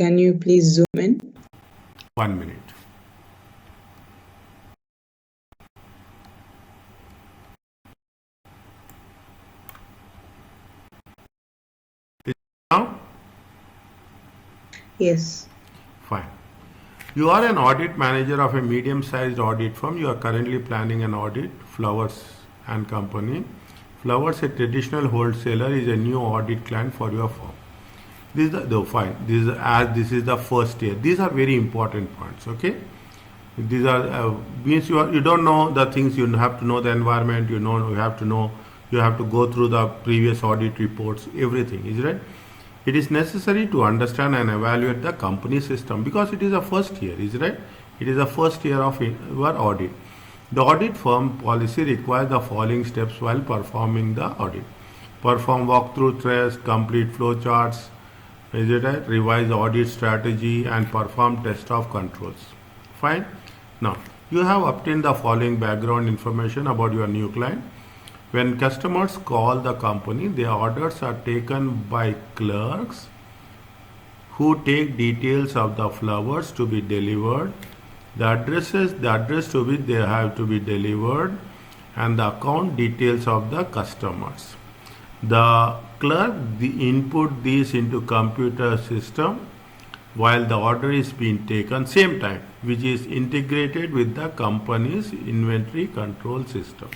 Can you please zoom in? 1 minute. Now? Yes. Fine. You are an audit manager of a medium-sized audit firm. You are currently planning an audit, Flowers and Company. Flowers, a traditional wholesaler, is a new audit client for your firm. This is fine. This is the first year. These are very important points. Okay. These are means you don't know the things. You have to know the environment. You have to know. You have to go through the previous audit reports. Everything is right. It is necessary to understand and evaluate the company system because it is a first year. Is right. It is the first year of your audit. The audit firm policy requires the following steps while performing the audit: perform walkthrough test, complete flow charts. Is it right? Revise the audit strategy and perform test of controls. Fine. Now, you have obtained the following background information about your new client. When customers call the company, their orders are taken by clerks who take details of the flowers to be delivered, the address to which they have to be delivered, and the account details of the customers. The clerk input these into computer system while the order is being taken same time, which is integrated with the company's inventory control system.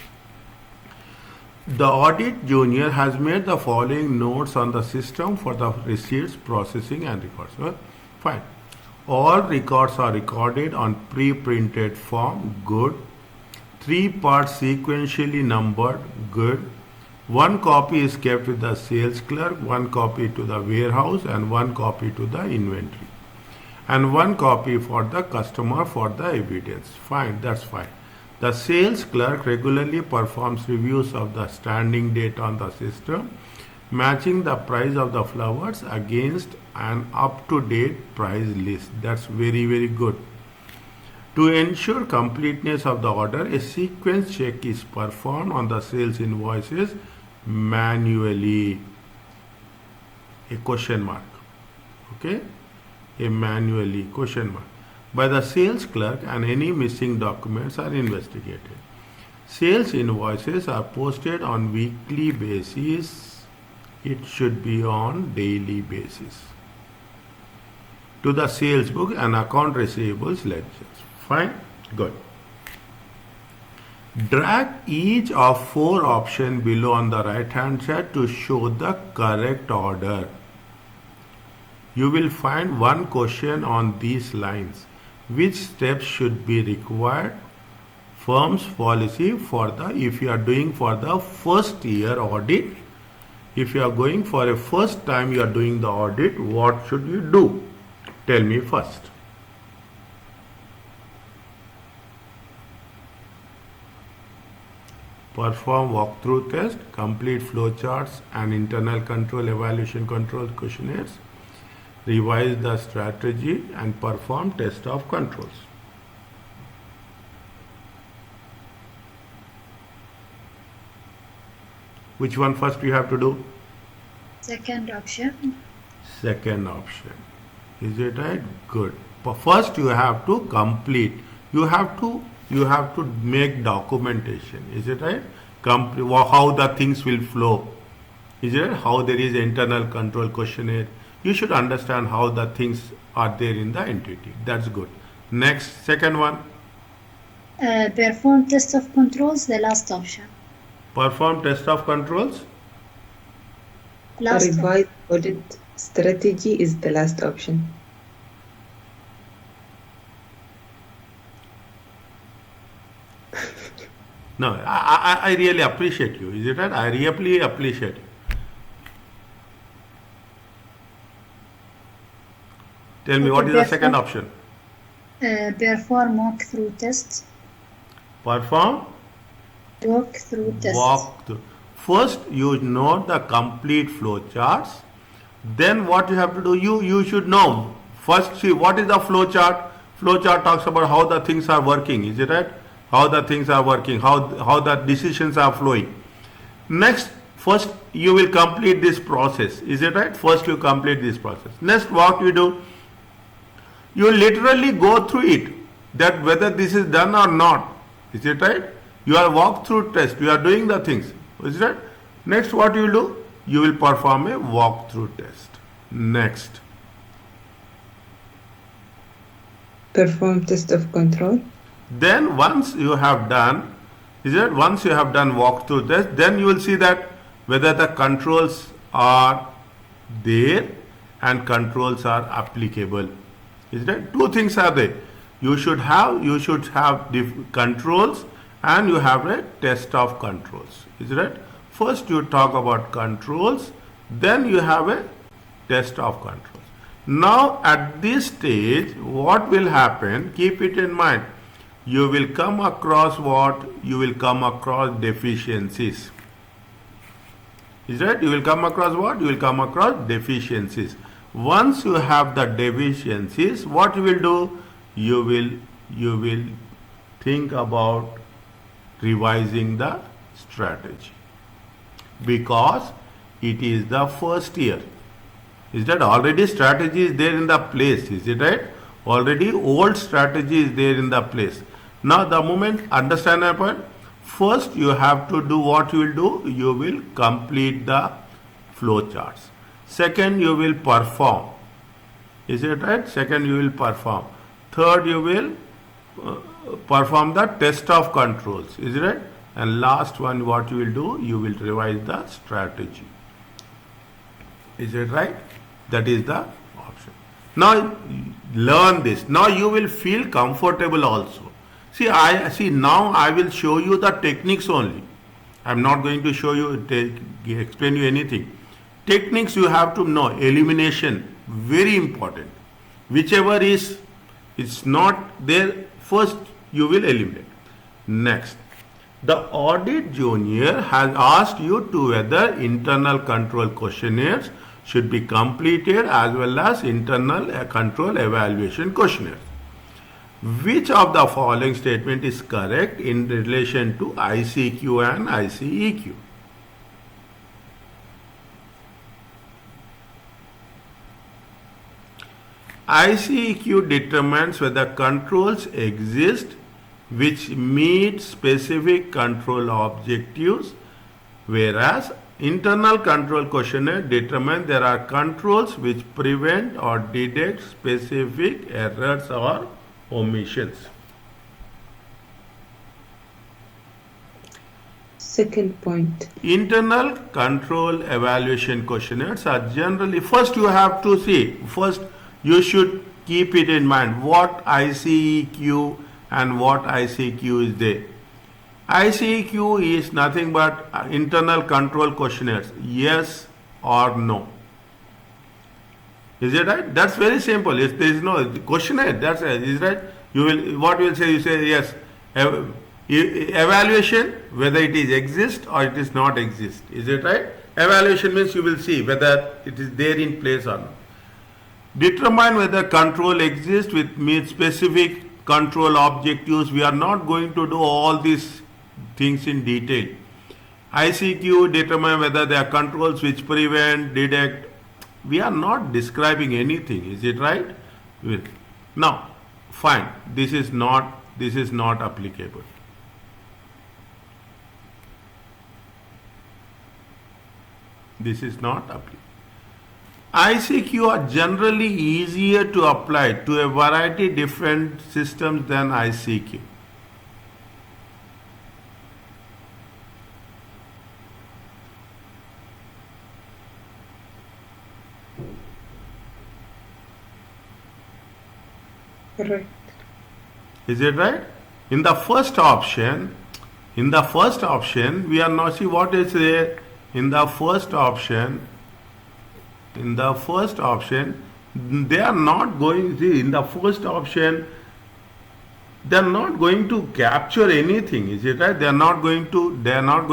The audit junior has made the following notes on the system for the receipts, processing and records. Well, fine. All records are recorded on pre-printed form. Good. 3 parts sequentially numbered. Good. 1 copy is kept with the sales clerk, 1 copy to the warehouse, and 1 copy to the inventory, and 1 copy for the customer for the evidence. Fine, that's fine. The sales clerk regularly performs reviews of the standing date on the system, matching the price of the flowers against an up-to-date price list. That's very, very good. To ensure completeness of the order, a sequence check is performed on the sales invoices manually. A question mark. Okay? A manually question mark by the sales clerk, and any missing documents are investigated. Sales invoices are posted on weekly basis. It should be on daily basis to the sales book and account receivables ledgers. Fine, good. Drag each of 4 options below on the right hand side to show the correct order. You will find one question on these lines. Which steps should be required? Firm's policy for the, if you are doing for the first year audit, if you are going for a first time you are doing the audit, what should you do? Tell me first. Perform walkthrough test, complete flowcharts and internal control evaluation control questionnaires, revise the strategy and perform test of controls. Which one first you have to do? Second option. Second option. Is it right? Good. But first you have to complete. You have to make documentation. Is it right? How the things will flow. Is it right? How there is internal control questionnaire. You should understand how the things are there in the entity. That's good. Next, second one. Perform test of controls, the last option. Perform test of controls. The revised audit strategy is the last option. No, I really appreciate you. Is it right? I really appreciate you. Tell me, what is the second option? Perform walkthrough test. Perform Walkthrough test. walkthrough. First, you know the complete flow charts. Then what you have to do, you should know. First, see what is the flow chart. Flow chart talks about how the things are working. Is it right? How the things are working, how the decisions are flowing. Next, first you will complete this process. Is it right? First you complete this process. Next, what you do? You literally go through it, that whether this is done or not. Is it right? You are walk-through test. You are doing the things. Is it right? Next, what you will do? You will perform a walk-through test. Next. Perform test of control. Then once you have done, is it? Once you have done walkthrough test, then you will see that whether the controls are there and controls are applicable. Is that? Two things are there. You should have controls and you have a test of controls. Is that? First you talk about controls, then you have a test of controls. Now at this stage, what will happen? Keep it in mind. You will come across what? You will come across deficiencies. Is that? You will come across what? You will come across deficiencies. Once you have the deficiencies, what you will do? You will think about revising the strategy, because it is the first year. Is that? Already strategy is there in the place. Is it right? Already old strategy is there in the place. Now the moment, understand that point? First you have to do what you will do. You will complete the flow charts. Second, you will perform. Is it right? Second, you will perform. Third, you will perform the test of controls. Is it right? And last one, what you will do? You will revise the strategy. Is it right? That is the option. Now learn this. Now you will feel comfortable also. See, now I will show you the techniques only. I am not going to show you, explain you anything. Techniques you have to know. Elimination, very important. Whichever is not there, first you will eliminate. Next, the audit junior has asked you to whether internal control questionnaires should be completed as well as internal control evaluation questionnaires. Which of the following statement is correct in relation to ICQ and ICEQ? ICEQ determines whether controls exist which meet specific control objectives, whereas internal control questionnaire determines there are controls which prevent or detect specific errors or omissions. Second point. Internal control evaluation questionnaires are generally, first you have to see, first you should keep it in mind what ICEQ and what ICQ is there. ICEQ is nothing but internal control questionnaires, yes or no. Is it right? That's very simple. If there is no questionnaire, that's it. Is right? You will, what you will say? You say yes. Evaluation, whether it is exist or it is not exist. Is it right? Evaluation means you will see whether it is there in place or not. Determine whether control exists with meet specific control objectives. We are not going to do all these things in detail. ICQ determine whether there are controls which prevent, detect. We are not describing anything. Is it right? Now, fine. This is not applicable. This is not applicable. ICQ are generally easier to apply to a variety of different systems than ICQ. Correct. Is it right? In the first option, we are not, see what is there in the first option. In the first option, they are not going, see, in the first option, they are not going to capture anything. Is it right? They are not going to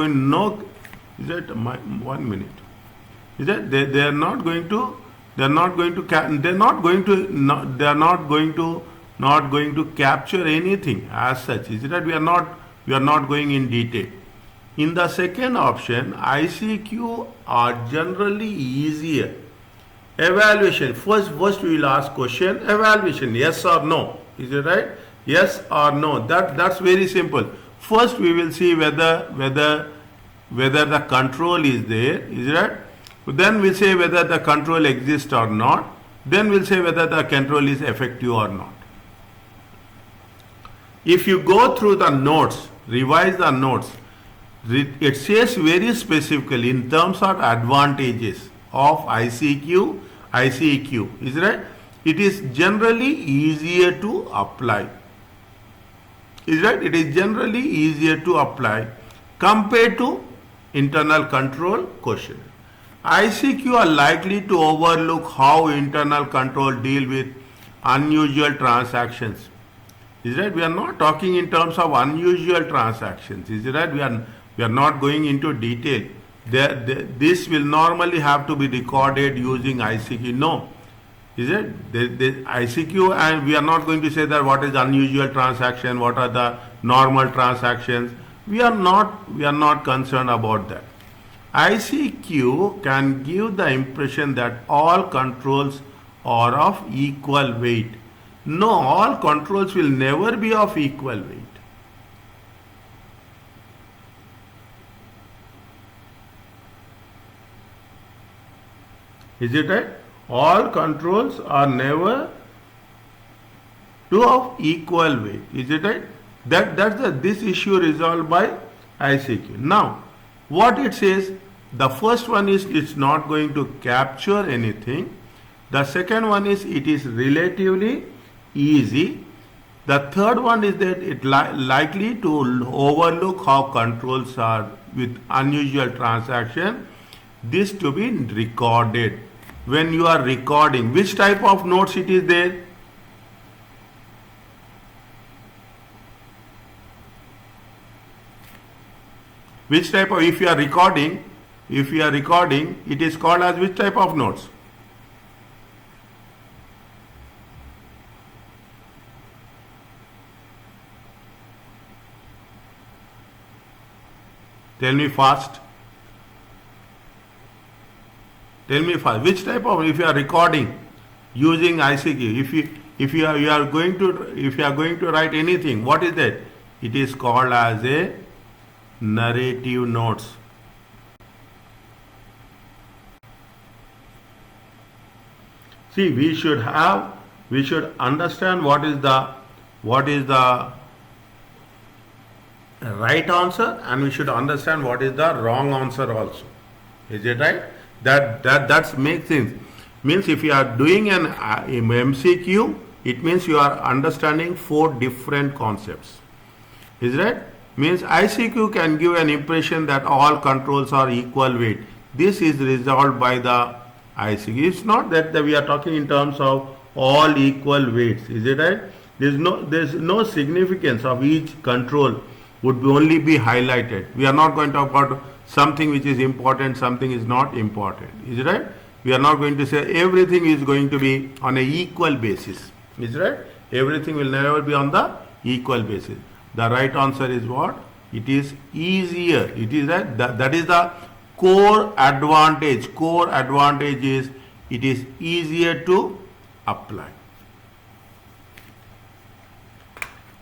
know. Is it 1 minute? Is that they are not going to capture anything as such. Is it that we are not going in detail. In the second option, ICQ are generally easier Evaluation. First we will ask question. Evaluation. Yes or no. Is it right? Yes or no. That's very simple. First we will see whether the control is there. Is it right? Then we'll say whether the control exists or not. Then we'll say whether the control is effective or not. If you go through the notes, revise the notes, it says very specifically in terms of advantages of ICEQ, is right? It is generally easier to apply. Is right? It is generally easier to apply compared to internal control question. ICQ are likely to overlook how internal control deal with unusual transactions. Is right? We are not talking in terms of unusual transactions. Is right? We are not going into detail. This will normally have to be recorded using ICQ. No. Is it? The ICQ, and we are not going to say that what is unusual transaction, what are the normal transactions. We are not concerned about that. ICQ can give the impression that all controls are of equal weight. No, all controls will never be of equal weight. Is it right? All controls are never of equal weight. Is it right? This issue resolved by ICQ. Now, what it says, the first one is it's not going to capture anything. The second one is it is relatively easy. The third one is that it likely to overlook how controls are with unusual transaction. This to be recorded. When you are recording, which type of notes it is there? Which type of, if you are recording, it is called as which type of notes? Tell me fast. Tell me fast. Which type of, if you are recording using ICQ, if you are going to write anything, what is that? It is called as a narrative notes. See, we should understand what is the right answer, and we should understand what is the wrong answer also. Is it right? That makes sense. Means if you are doing an MCQ, it means you are understanding 4 different concepts. Is right? Means ICQ can give an impression that all controls are equal weight. This is resolved by the ICQ. It's not that we are talking in terms of all equal weights. Is it right? There's no significance of each control would only be highlighted. We are not going to talk about something which is important, something is not important. Is it right? We are not going to say everything is going to be on an equal basis. Is it right? Everything will never be on the equal basis. The right answer is what? It is easier. It is right. That is the core advantage. Core advantage is it is easier to apply.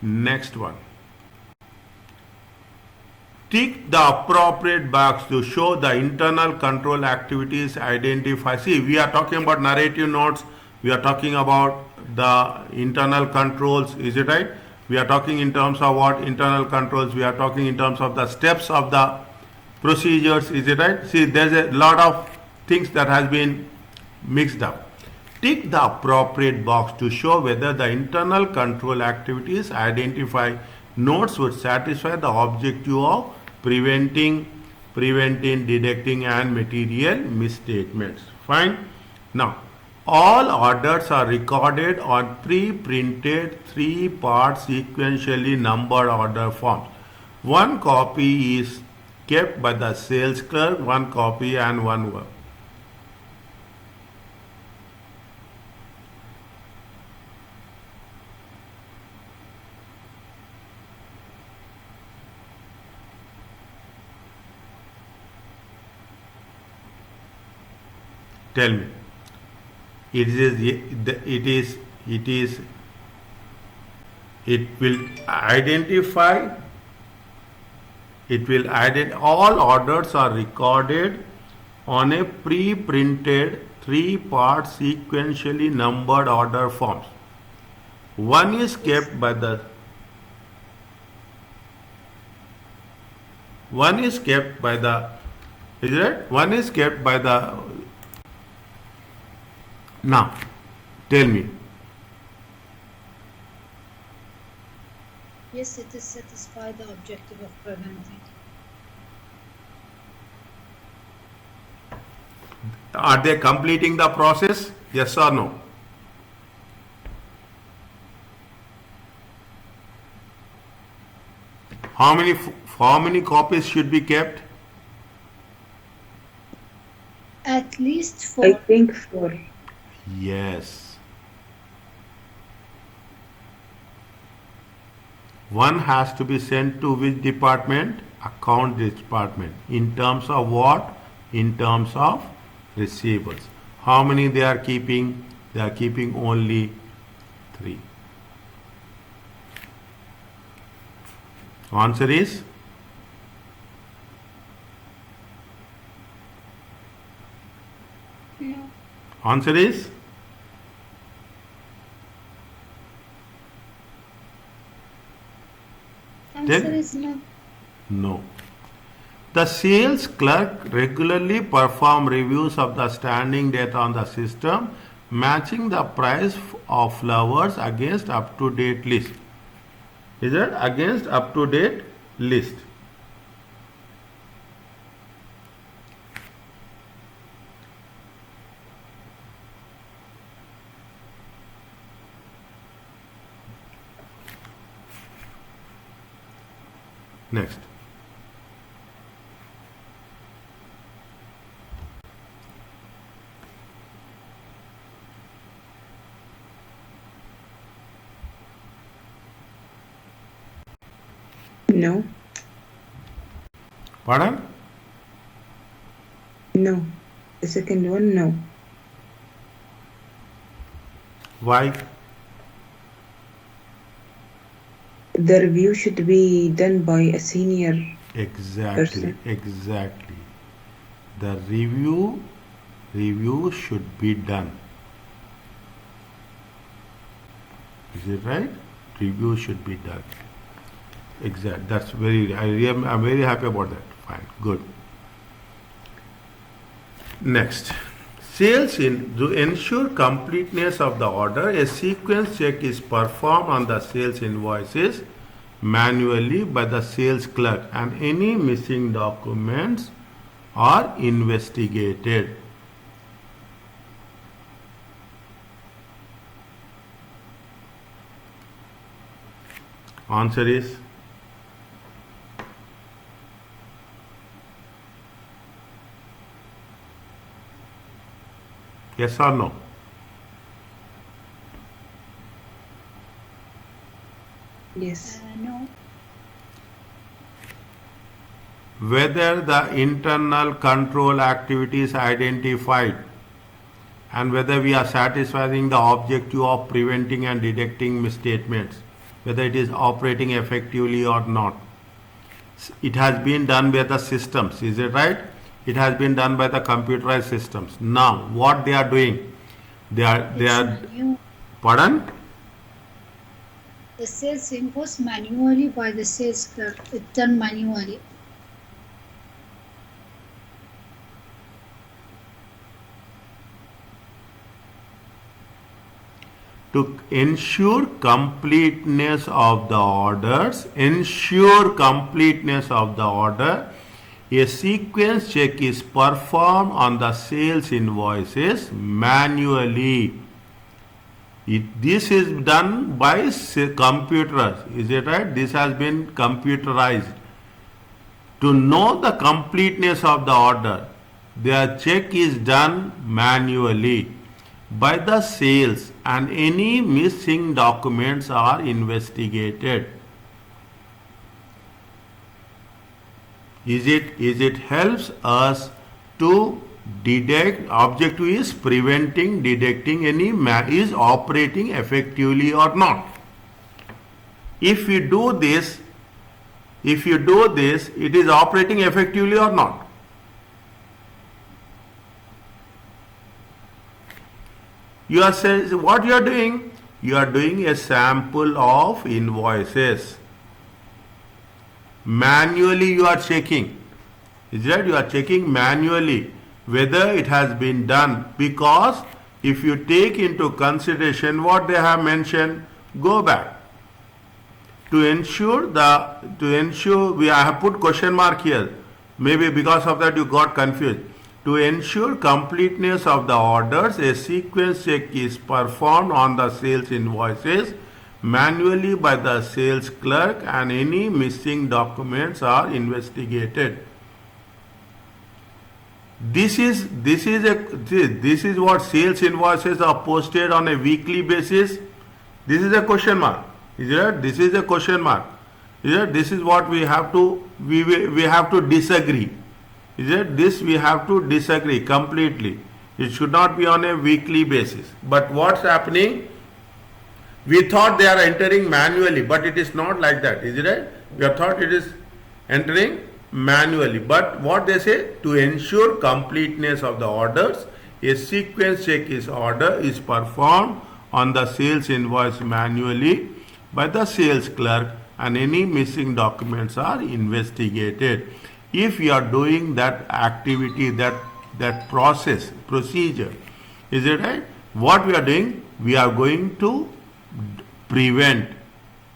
Next one. Tick the appropriate box to show the internal control activities identified. See, we are talking about narrative notes. We are talking about the internal controls. Is it right? We are talking in terms of what? Internal controls. We are talking in terms of the steps of the procedures. Is it right? See, there's a lot of things that has been mixed up. Tick the appropriate box to show whether the internal control activities identified notes would satisfy the objective of preventing, detecting and material misstatements. Fine. Now, all orders are recorded on pre-printed 3-part sequentially numbered order forms. One copy is kept by the sales clerk, one copy and one work. Tell me. it will identify, all orders are recorded on a pre-printed 3-part sequentially numbered order forms. One is kept by the is it? One is kept by the. Now, tell me. Yes, it is satisfy the objective of preventing. Are they completing the process? Yes or no? How many copies should be kept? At least I 4. think 4. Yes. One has to be sent to which department? Account department. In terms of what? In terms of receivables. How many they are keeping? They are keeping only 3. Answer is? No. Answer is? Answer is no. No. The sales clerk regularly perform reviews of the standing data on the system, matching the price of flowers against up-to-date list. Is it? Against up-to-date list. Next. No. Pardon? No. The second one, no. Why? The review should be done by a senior Exactly. person. Exactly. The review should be done. Is it right? Review should be done. Exactly. That's I'm very happy about that. Fine. Good. Next. To ensure completeness of the order, a sequence check is performed on the sales invoices manually by the sales clerk, and any missing documents are investigated. Answer is? Yes or no? Yes. No. Whether the internal control activity is identified and whether we are satisfying the objective of preventing and detecting misstatements, whether it is operating effectively or not. It has been done by the systems, is it right? It has been done by the computerized systems. Now, what they are doing? They are. Pardon? The sales invoice manually by the sales clerk. It's done manually. To ensure completeness of the orders, a sequence check is performed on the sales invoices manually. This is done by computers. Is it right? This has been computerized. To know the completeness of the order, their check is done manually by the sales, and any missing documents are investigated. Is it helps us to Objective is preventing, detecting any is operating effectively or not. If you do this, it is operating effectively or not. You are saying what you are doing? You are doing a sample of invoices. Manually you are checking. Is that you are checking manually whether it has been done, because if you take into consideration what they have mentioned, go back. To ensure we have put question mark here. Maybe because of that you got confused. To ensure completeness of the orders, a sequence check is performed on the sales invoices manually by the sales clerk, and any missing documents are investigated. This is what sales invoices are posted on a weekly basis. This is a question mark. Is it? This is a question mark. Is it? This is what we have to we have to disagree. Is it? This we have to disagree completely. It should not be on a weekly basis. But what's happening? We thought they are entering manually, but it is not like that. Is it right? We have thought it is entering manually. But what they say, to ensure completeness of the orders, a sequence check is performed on the sales invoice manually by the sales clerk, and any missing documents are investigated. If you are doing that activity, that procedure, is it right? What we are doing? We are going to prevent.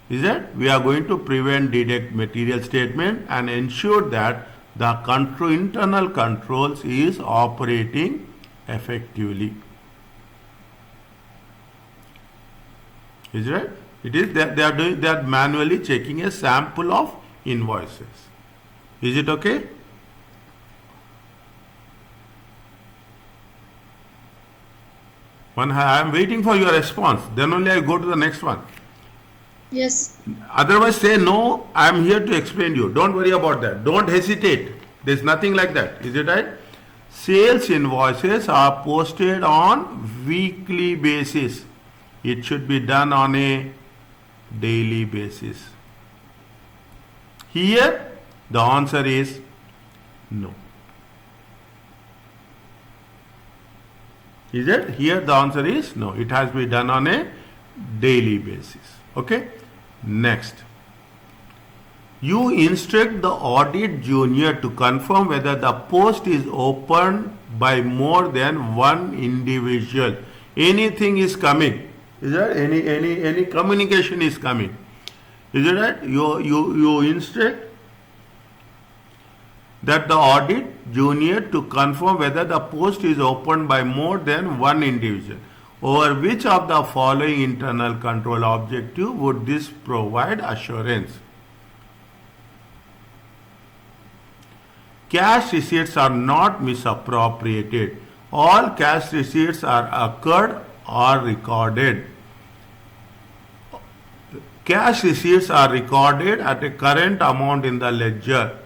Is it? We are going to prevent, detect material statement and ensure that the internal controls is operating effectively. Is it right? It is that they are manually checking a sample of invoices. Is it okay? I am waiting for your response. Then only I go to the next one. Yes. Otherwise say no, I am here to explain you. Don't worry about that. Don't hesitate. There is nothing like that. Is it right? Sales invoices are posted on weekly basis. It should be done on a daily basis. Here the answer is no. Is it? Here the answer is no. It has to be done on a daily basis. Okay. Next. You instruct the audit junior to confirm whether the post is opened by more than one individual. Anything is coming. Is there any communication is coming? Is it right? You instruct that the audit junior to confirm whether the post is opened by more than one individual. Over which of the following internal control objective would this provide assurance? Cash receipts are not misappropriated. All cash receipts are occurred or recorded. Cash receipts are recorded at a current amount in the ledger.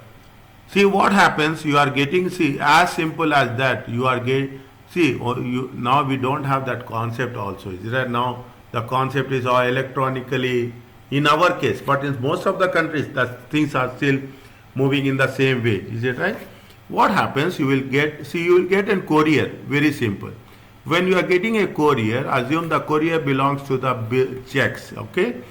See what happens, you are getting, as simple as that, you are getting, now we don't have that concept also. Is that now the concept is all electronically in our case, but in most of the countries the things are still moving in the same way. Is it right? What happens, you will get a courier, very simple. When you are getting a courier, assume the courier belongs to the checks, okay?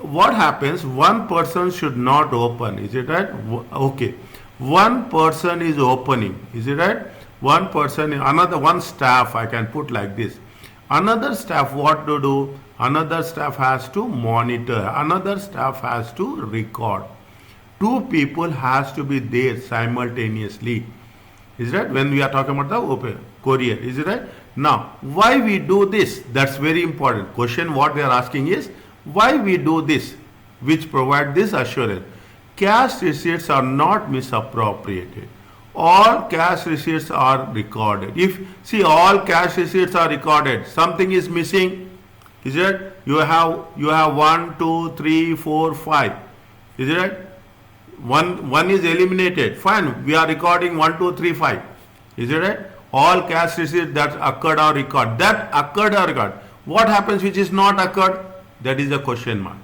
What happens, one person should not open, is it right? Okay, one person is opening, is it right? One person, one staff, I can put like this. Another staff, what to do? Another staff has to monitor, another staff has to record. Two people has to be there simultaneously. Is it right? When we are talking about the courier, is it right? Now, why we do this? That's very important. Question what they are asking is, why we do this, which provide this assurance? Cash receipts are not misappropriated. All cash receipts are recorded. If all cash receipts are recorded, something is missing. Is it? You have 1, 2, 3, 4, 5. Is it right? One is eliminated. Fine. We are recording 1, 2, 3, 5. Is it right? All cash receipts that occurred or record. That occurred or record. What happens which is not occurred? That is a question mark.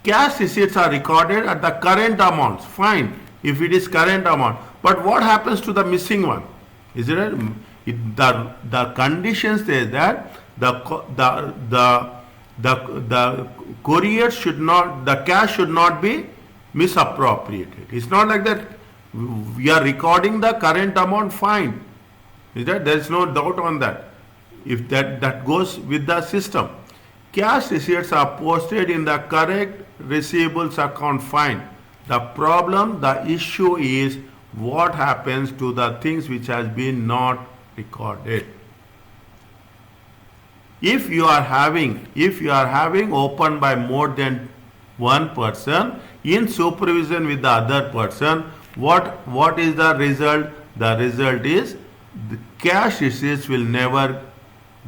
Cash receipts are recorded at the current amounts. Fine, if it is current amount. But what happens to the missing one? Is it right? The conditions say that the courier should not, the cash should not be misappropriated. It's not like that. We are recording the current amount, fine. Is that? There is no doubt on that. If that goes with the system. Cash receipts are posted in the correct receivables account, fine. The problem, the issue is what happens to the things which has been not recorded. If you are having opened by more than one person in supervision with the other person, what is the result? The result is the cash receipts will never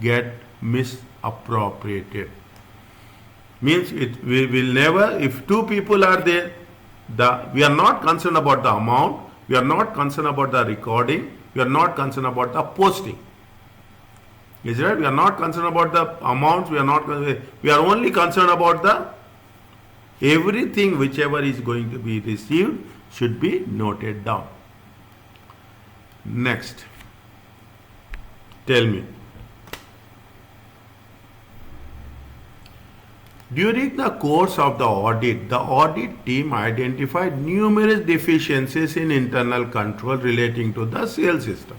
get misappropriated. Means we will never, if two people are there, we are not concerned about the amount, we are not concerned about the recording, we are not concerned about the posting. Is right? We are not concerned about the amounts, we are only concerned about the everything whichever is going to be received should be noted down. Next, tell me. During the course of the audit team identified numerous deficiencies in internal control relating to the sales system.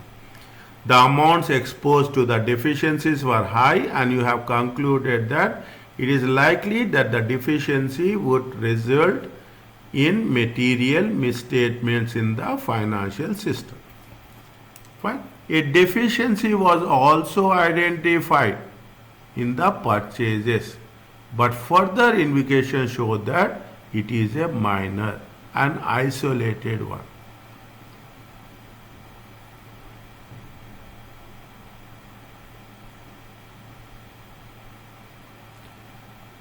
The amounts exposed to the deficiencies were high, and you have concluded that it is likely that the deficiency would result in material misstatements in the financial system. Fine. A deficiency was also identified in the purchases, but further indication showed that it is a minor and isolated one.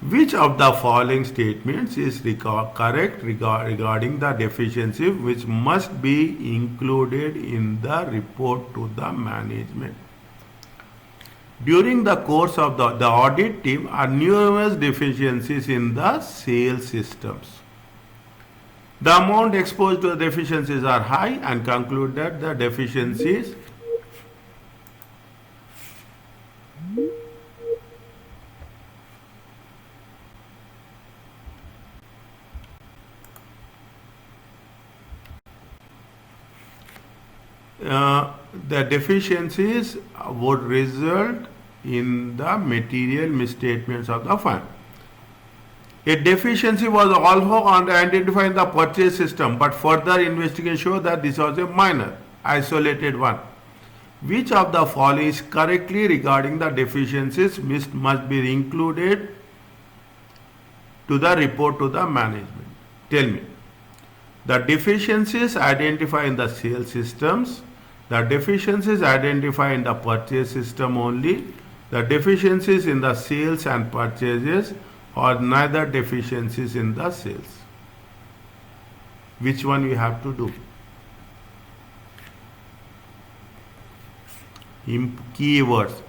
Which of the following statements is correct regarding the deficiency which must be included in the report to the management? During the course of the audit team are numerous deficiencies in the sales systems. The amount exposed to the deficiencies are high, and conclude that the deficiencies would result in the material misstatements of the fund. A deficiency was also identified in the purchase system, but further investigation showed that this was a minor, isolated one. Which of the following is correctly regarding the deficiencies must be included to the report to the management? Tell me. The deficiencies identified in the sales systems, the deficiencies identified in the purchase system only, the deficiencies in the sales and purchases, or neither deficiencies in the sales. Which one we have to do? Keywords.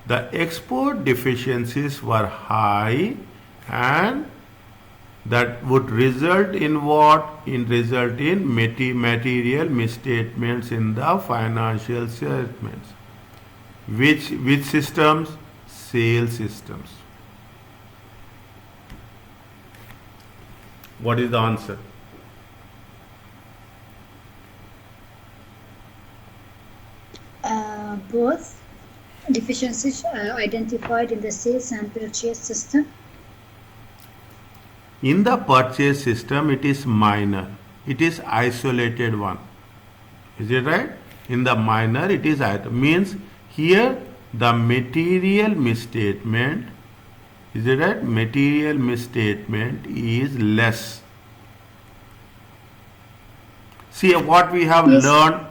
The export deficiencies were high, and that would result in what? Result in material misstatements in the financial statements. Which systems? Sales systems. What is the answer? Both deficiencies identified in the sales and purchase system. In the purchase system, it is minor. It is isolated one. Is it right? In the minor, it is means here the material misstatement. Is it right? Material misstatement is less. See what we have Yes. learned.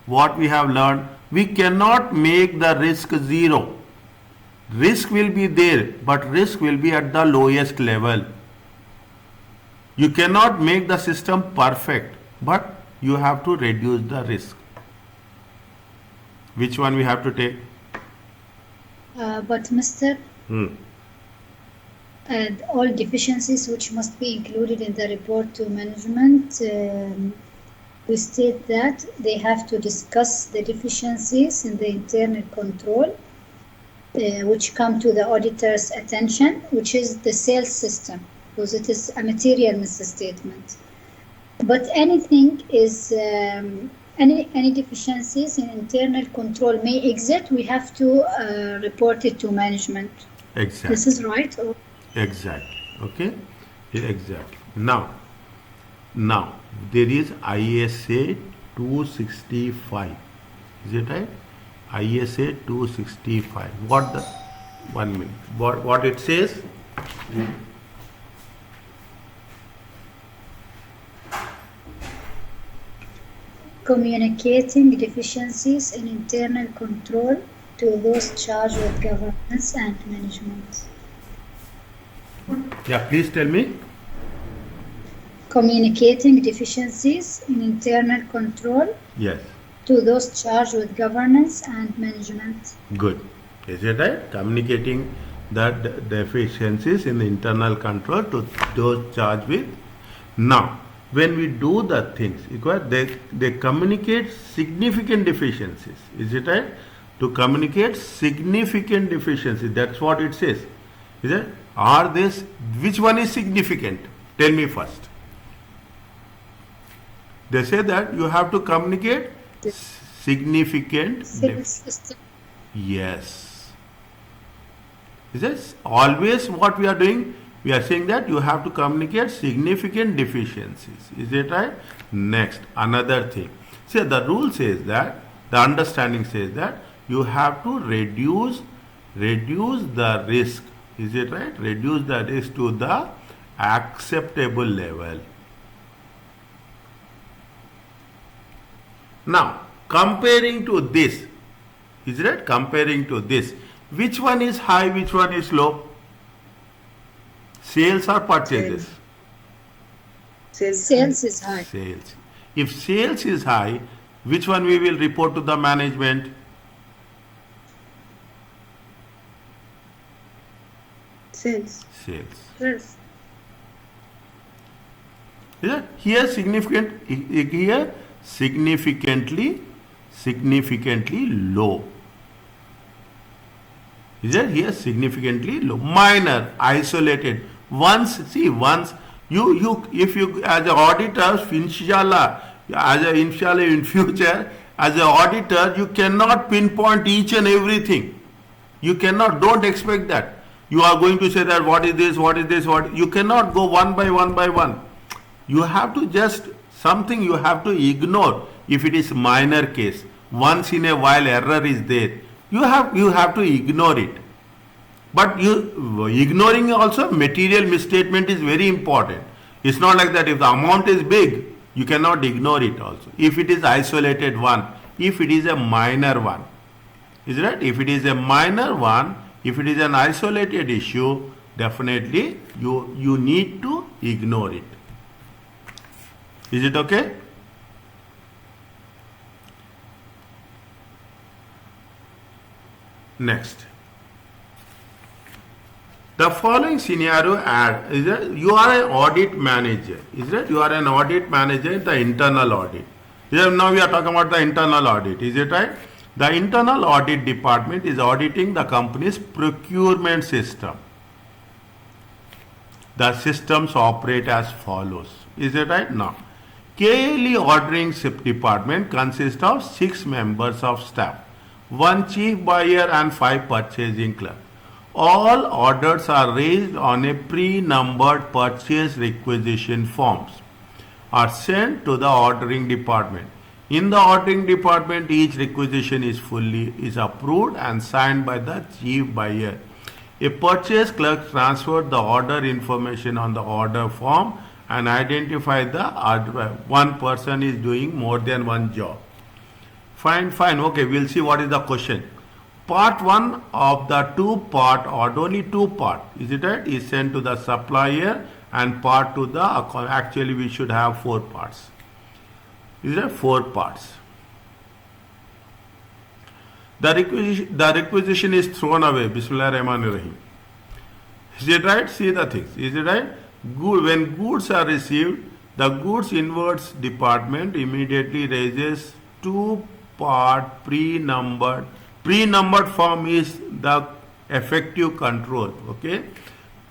What we have learned. We cannot make the risk zero. Risk will be there, but risk will be at the lowest level. You cannot make the system perfect, but you have to reduce the risk. Which one we have to take? But Mr. All deficiencies which must be included in the report to management, we state that they have to discuss the deficiencies in the internal control, which come to the auditor's attention, which is the sales system, because it is a material misstatement. But anything is any deficiencies in internal control may exist, we have to report it to management. Exactly. This is right? Or? Exactly. Okay. Exactly. Now there is ISA 265. Is it right? ISA 265. What the 1 minute? What it says? Communicating deficiencies in internal control to those charged with governance and management. Yeah, please tell me. Communicating deficiencies in internal control. Yes. To those charged with governance and management. Good. Is it right? Communicating the deficiencies in the internal control to those charged with. Now, when we do the things, they communicate significant deficiencies. Is it right? To communicate significant deficiencies. That's what it says. Is it? Are this, which one is significant? Tell me first. They say that you have to communicate significant. Yes. Is this always what we are doing? We are saying that you have to communicate significant deficiencies. Is it right? Next, another thing. See, the rule says that, the understanding says that you have to reduce the risk. Is it right? Reduce the risk to the acceptable level. Now, comparing to this, is it right? Comparing to this, which one is high, which one is low? Sales or purchases? Sales is high. Sales. If sales is high, which one we will report to the management? Sales. Yes. Here significantly low. Is that here significantly low? Minor, isolated. Once you if you as an auditor, inshallah in future, as an auditor, you cannot pinpoint each and everything. You cannot, don't expect that. You are going to say that what is this, you cannot go one by one. You have to just, something you have to ignore if it is minor case. Once in a while error is there. You have to ignore it. But ignoring also material misstatement is very important. It's not like that if the amount is big, you cannot ignore it also. If it is isolated one, if it is a minor one. Is it right? If it is a minor one, if it is an isolated issue, definitely you need to ignore it. Is it okay? Next. The following scenario is that you are an audit manager. Is that you are an audit manager in the internal audit. Now we are talking about the internal audit. Is it right? The internal audit department is auditing the company's procurement system. The systems operate as follows. Is it right? Now, KLE ordering department consists of 6 members of staff, 1 chief buyer and 5 purchasing clerk. All orders are raised on a pre-numbered purchase requisition forms, are sent to the ordering department. In the ordering department, each requisition is approved and signed by the chief buyer. A purchase clerk transferred the order information on the order form and identify one person is doing more than one job. Fine. Okay, we'll see what is the question. Part 1 of the 2-part or only 2 part, is it right, is sent to the supplier, and part to the actually we should have 4 parts. Is there 4 parts? The requisition is thrown away. Bismillah Rahman Rahim. Is it right? See the things. Is it right? When goods are received, the goods inwards department immediately raises two-part pre-numbered. Pre-numbered form is the effective control. Okay.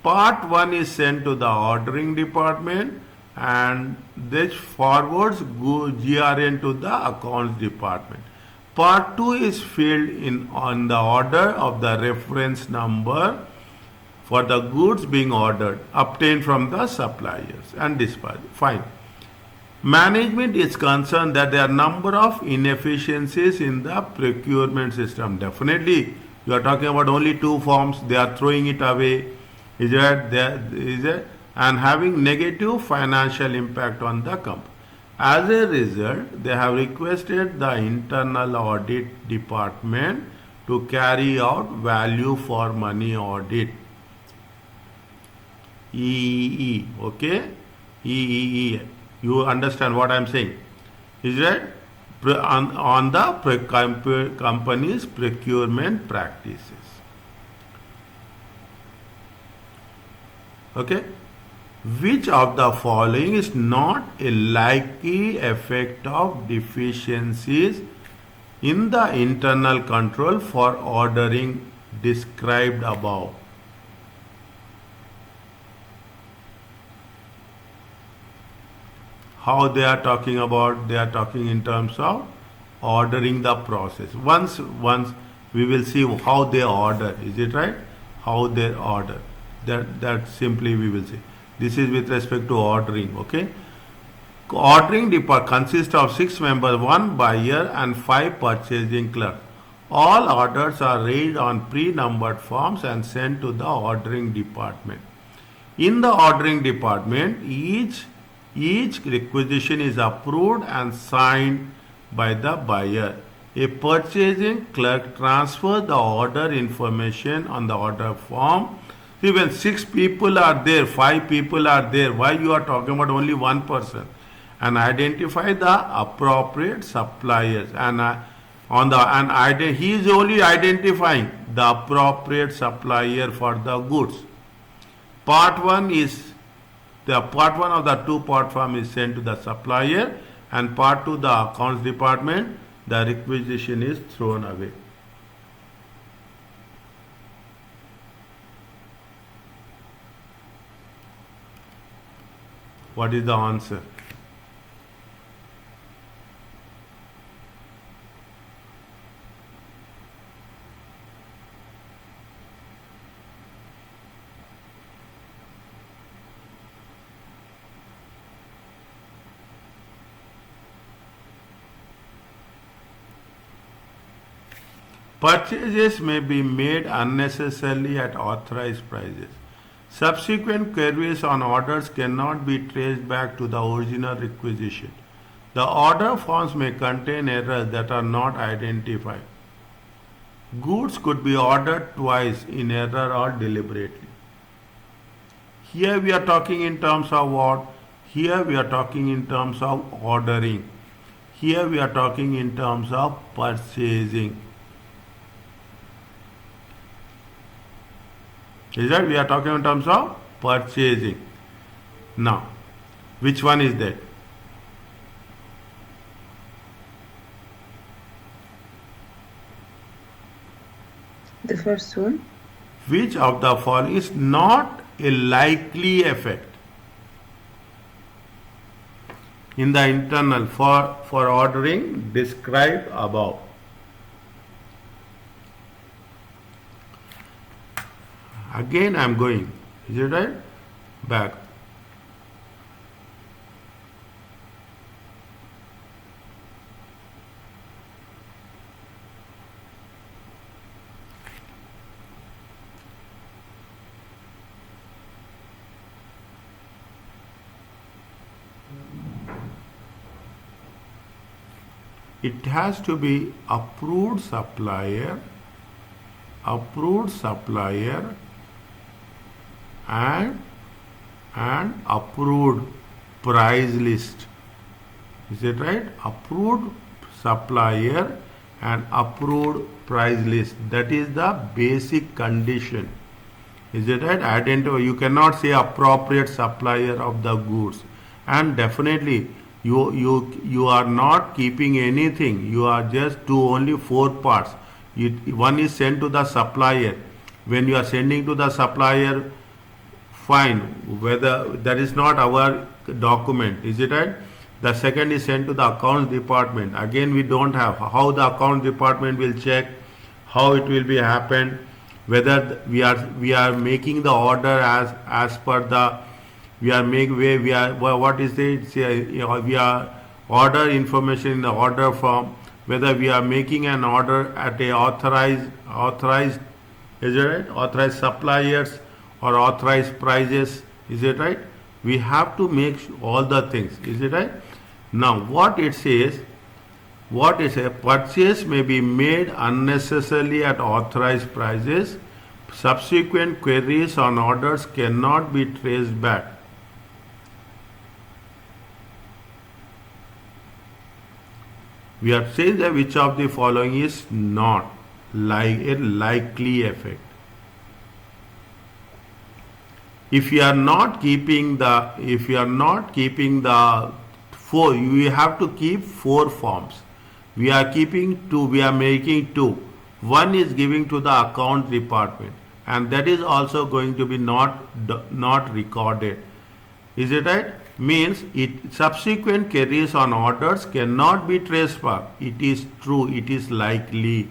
Part 1 is sent to the ordering department and this forwards GRN to the accounts department. Part 2 is filled in on the order of the reference number for the goods being ordered, obtained from the suppliers and dispatched. Fine. Management is concerned that there are number of inefficiencies in the procurement system. Definitely, you are talking about only two forms. They are throwing it away. Is it? And having negative financial impact on the company. As a result, they have requested the internal audit department to carry out value for money audit. EEE, okay? EEE. You understand what I am saying? Is it? On the company's procurement practices. Okay? Which of the following is not a likely effect of deficiencies in the internal control for ordering described above? How they are talking about? They are talking in terms of ordering the process. Once we will see how they order. Is it right? How they order. That simply we will see. This is with respect to ordering. Okay. Ordering department consists of 6 members, 1 buyer and 5 purchasing clerks. All orders are raised on pre-numbered forms and sent to the ordering department. In the ordering department, each requisition is approved and signed by the buyer. A purchasing clerk transfers the order information on the order form. See, when 6 people are there, 5 people are there, why you are talking about only one person? And identify the appropriate suppliers. He is only identifying the appropriate supplier for the goods. Part 1 of the 2-part form is sent to the supplier, and part 2 the accounts department. The requisition is thrown away. What is the answer? Purchases may be made unnecessarily at authorized prices. Subsequent queries on orders cannot be traced back to the original requisition. The order forms may contain errors that are not identified. Goods could be ordered twice in error or deliberately. Here we are talking in terms of what? Here we are talking in terms of ordering. Here we are talking in terms of purchasing. Is that we are talking in terms of purchasing. Now, which one is that? The first one. Which of the following is not a likely effect in the internal for ordering described above? Again I am going. Is it right? Back. It has to be approved supplier and approved price list. Is it right? Approved supplier and approved price list. That is the basic condition. Is it right? Identify. You cannot say appropriate supplier of the goods, and definitely you are not keeping anything. You are just do only four parts. One is sent to the supplier. When you are sending to the supplier, fine. Whether that is not our document, is it right? The second is sent to the accounts department. Again, we don't have how the accounts department will check, how it will be happened, whether we are making the order as per the we are make way we are what is it we are order information in the order form, whether we are making an order at a authorized, is it right, authorized suppliers or authorized prices, is it right? We have to make all the things, is it right? Now what it says, what is a purchase may be made unnecessarily at authorized prices. Subsequent queries on orders cannot be traced back. We are saying that which of the following is not like a likely effect. If you are not keeping the four, you have to keep four forms. We are keeping two, we are making two. One is giving to the account department, and that is also going to be not recorded. Is it right? Means it subsequent queries on orders cannot be traced back. It is true, it is likely.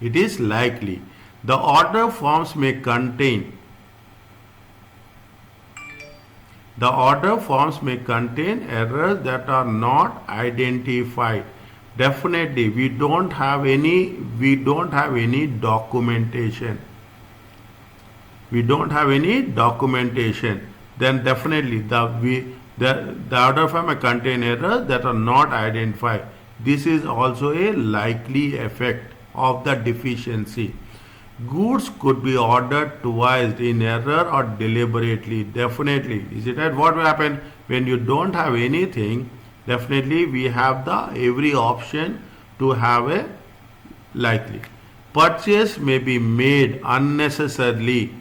It is likely. The order forms may contain errors that are not identified. Definitely, we don't have any documentation. Then definitely the order form may contain errors that are not identified. This is also a likely effect of the deficiency. Goods could be ordered twice in error or deliberately. Definitely. Is it right? What will happen when you don't have anything? Definitely we have the every option to have a likely. Purchase may be made unnecessarily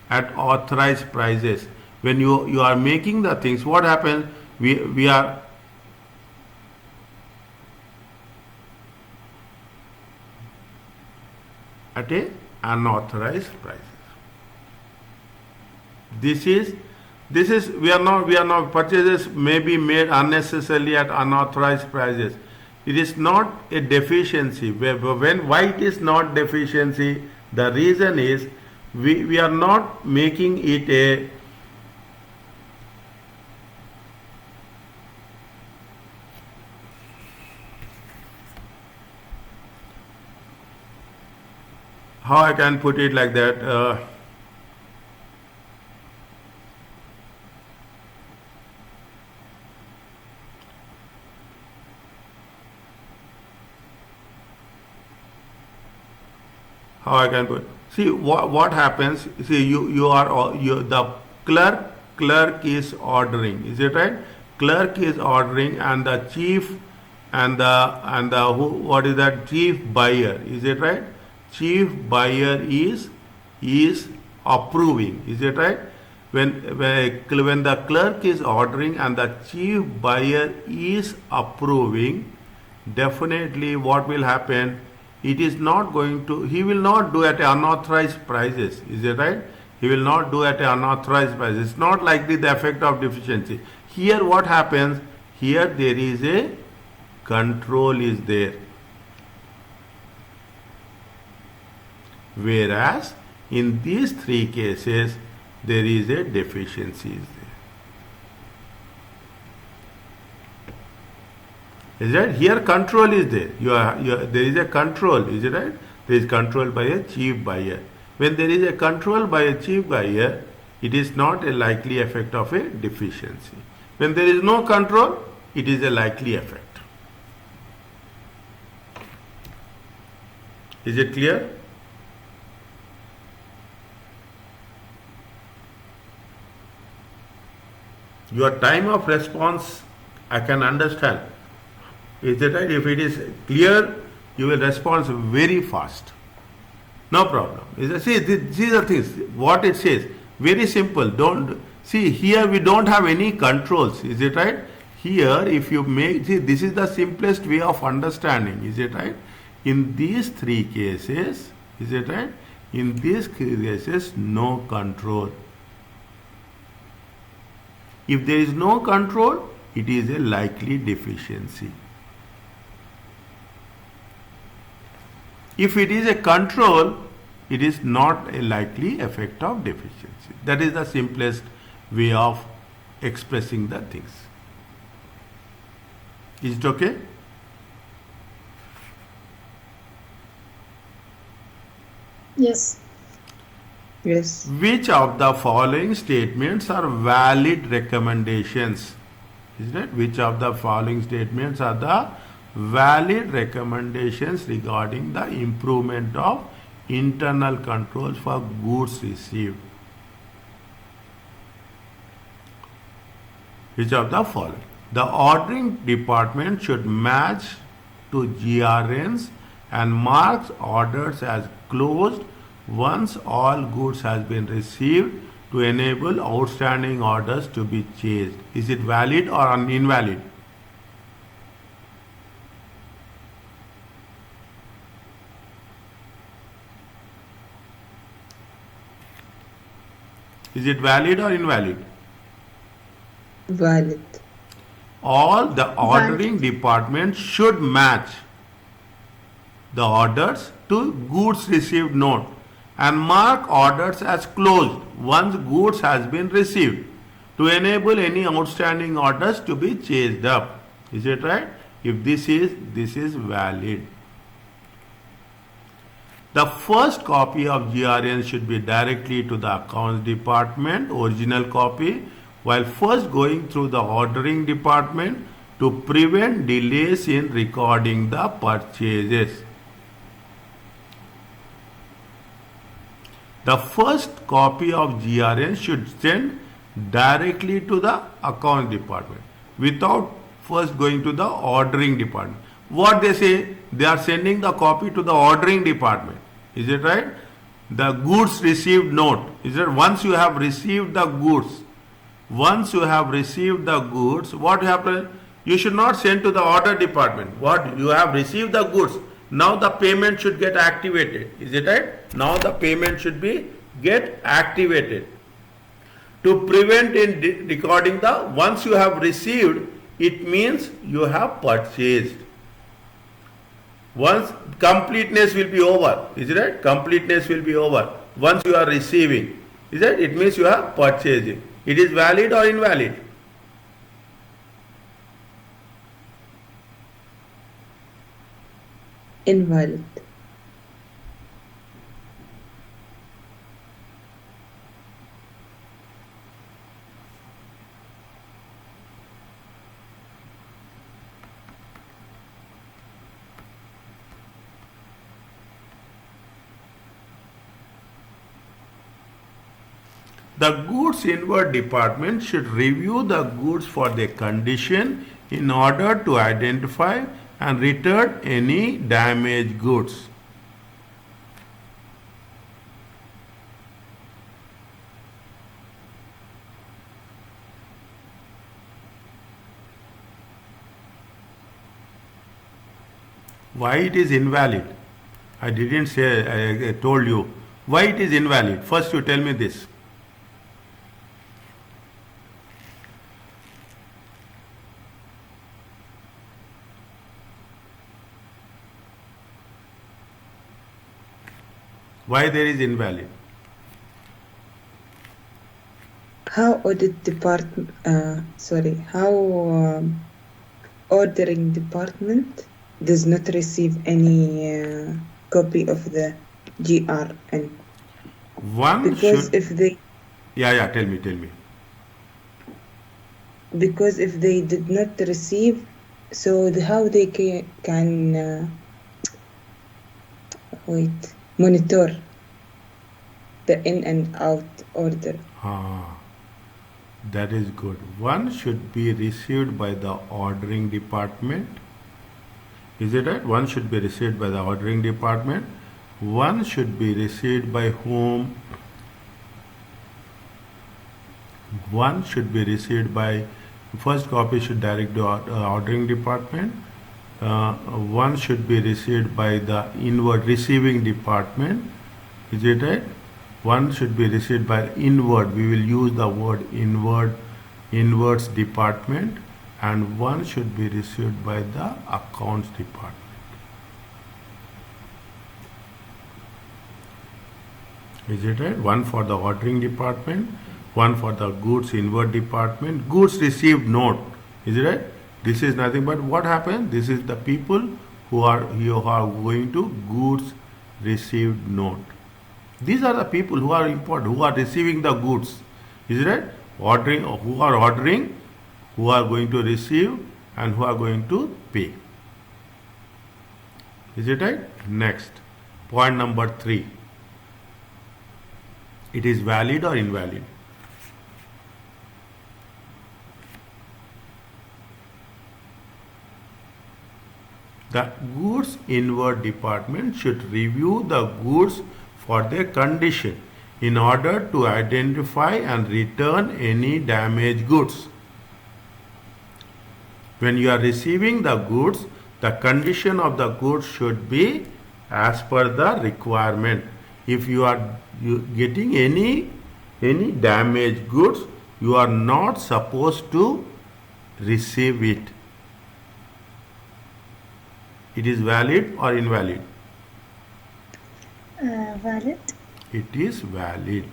at authorized prices. When you are making the things, what happens? We are at a unauthorized prices. This is we are not purchases may be made unnecessarily at unauthorized prices. It is not a deficiency. Why it is not deficiency? The reason is we are not making it a how I can put it like that. How I can put. See what happens. See the clerk is ordering. Is it right? Clerk is ordering, and the chief and the who what is that chief buyer? Is it right? Chief buyer is approving. Is it right? When the clerk is ordering and the chief buyer is approving, definitely what will happen? It is not going to. He will not do at unauthorized prices. Is it right? He will not do at unauthorized prices. It's not likely the effect of deficiency. Here, what happens? Here there is a control is there. Whereas in these three cases there is a deficiency is there. Is right? Here control is there. There is a control. Is it right? There is control by a chief buyer. When there is a control by a chief buyer, it is not a likely effect of a deficiency. When there is no control, it is a likely effect. Is it clear? Your time of response, I can understand. Is that right? If it is clear, you will respond very fast. No problem. See, these are things. What it says, very simple. Don't see here. We don't have any controls. Is it right? Here, if you make, see, this is the simplest way of understanding. Is it right? In these three cases, is it right? In these cases, no control. If there is no control, it is a likely deficiency. If it is a control, it is not a likely effect of deficiency. That is the simplest way of expressing the things. Is it okay? Yes. Yes. Which of the following statements are valid recommendations? Isn't it? Which of the following statements are the valid recommendations regarding the improvement of internal controls for goods received? Which of the following? The ordering department should match to GRNs and marks orders as closed once all goods has been received to enable outstanding orders to be chased. Is it valid or invalid? Is it valid or invalid? Valid. All the ordering department should match the orders to goods received note and mark orders as closed once goods has been received to enable any outstanding orders to be chased up. Is it right? If this is valid. The first copy of GRN should be directly to the accounts department, original copy, while first going through the ordering department to prevent delays in recording the purchases. The first copy of GRN should send directly to the account department without first going to the ordering department. What they say, they are sending the copy to the ordering department. Is it right? The goods received note. Is it once you have received the goods, what happens? You should not send to the order department. What you have received the goods. Now the payment should get activated. Is it right? Now the payment should get activated. To prevent in recording the once you have received, it means you have purchased. Once completeness will be over. Is it right? Completeness will be over. Once you are receiving. Is it? It means you are purchasing. It is valid or invalid? Invalid. The goods inward department should review the goods for their condition in order to identify and return any damaged goods. Why it is invalid? I didn't say, I told you. Why it is invalid? First you tell me this. Why there is invalid? How audit department, how ordering department does not receive any copy of the GRN. Because if they... tell me. Because if they did not receive, so how they can monitor the in and out order. That is good. One should be received by the ordering department Is it right? One should be received by the ordering department. One should be received by whom? One should be received by, first copy should direct to ordering department. One should be received by the inward receiving department. Is it right? One should be received by inward. We will use the word inwards department, and one should be received by the accounts department. Is it right? One for the ordering department, one for the goods inward department. Goods received note. Is it right? This is nothing but what happened. This is the people who are going to goods received note. These are the people who are important, who are receiving the goods. Is it right? Ordering, who are ordering, who are going to receive, and who are going to pay. Is it right? Next, point number 3. It is valid or invalid? The goods inward department should review the goods for their condition in order to identify and return any damaged goods. When you are receiving the goods, the condition of the goods should be as per the requirement. If you are getting any damaged goods, you are not supposed to receive it. It is valid or invalid? Valid. It is valid.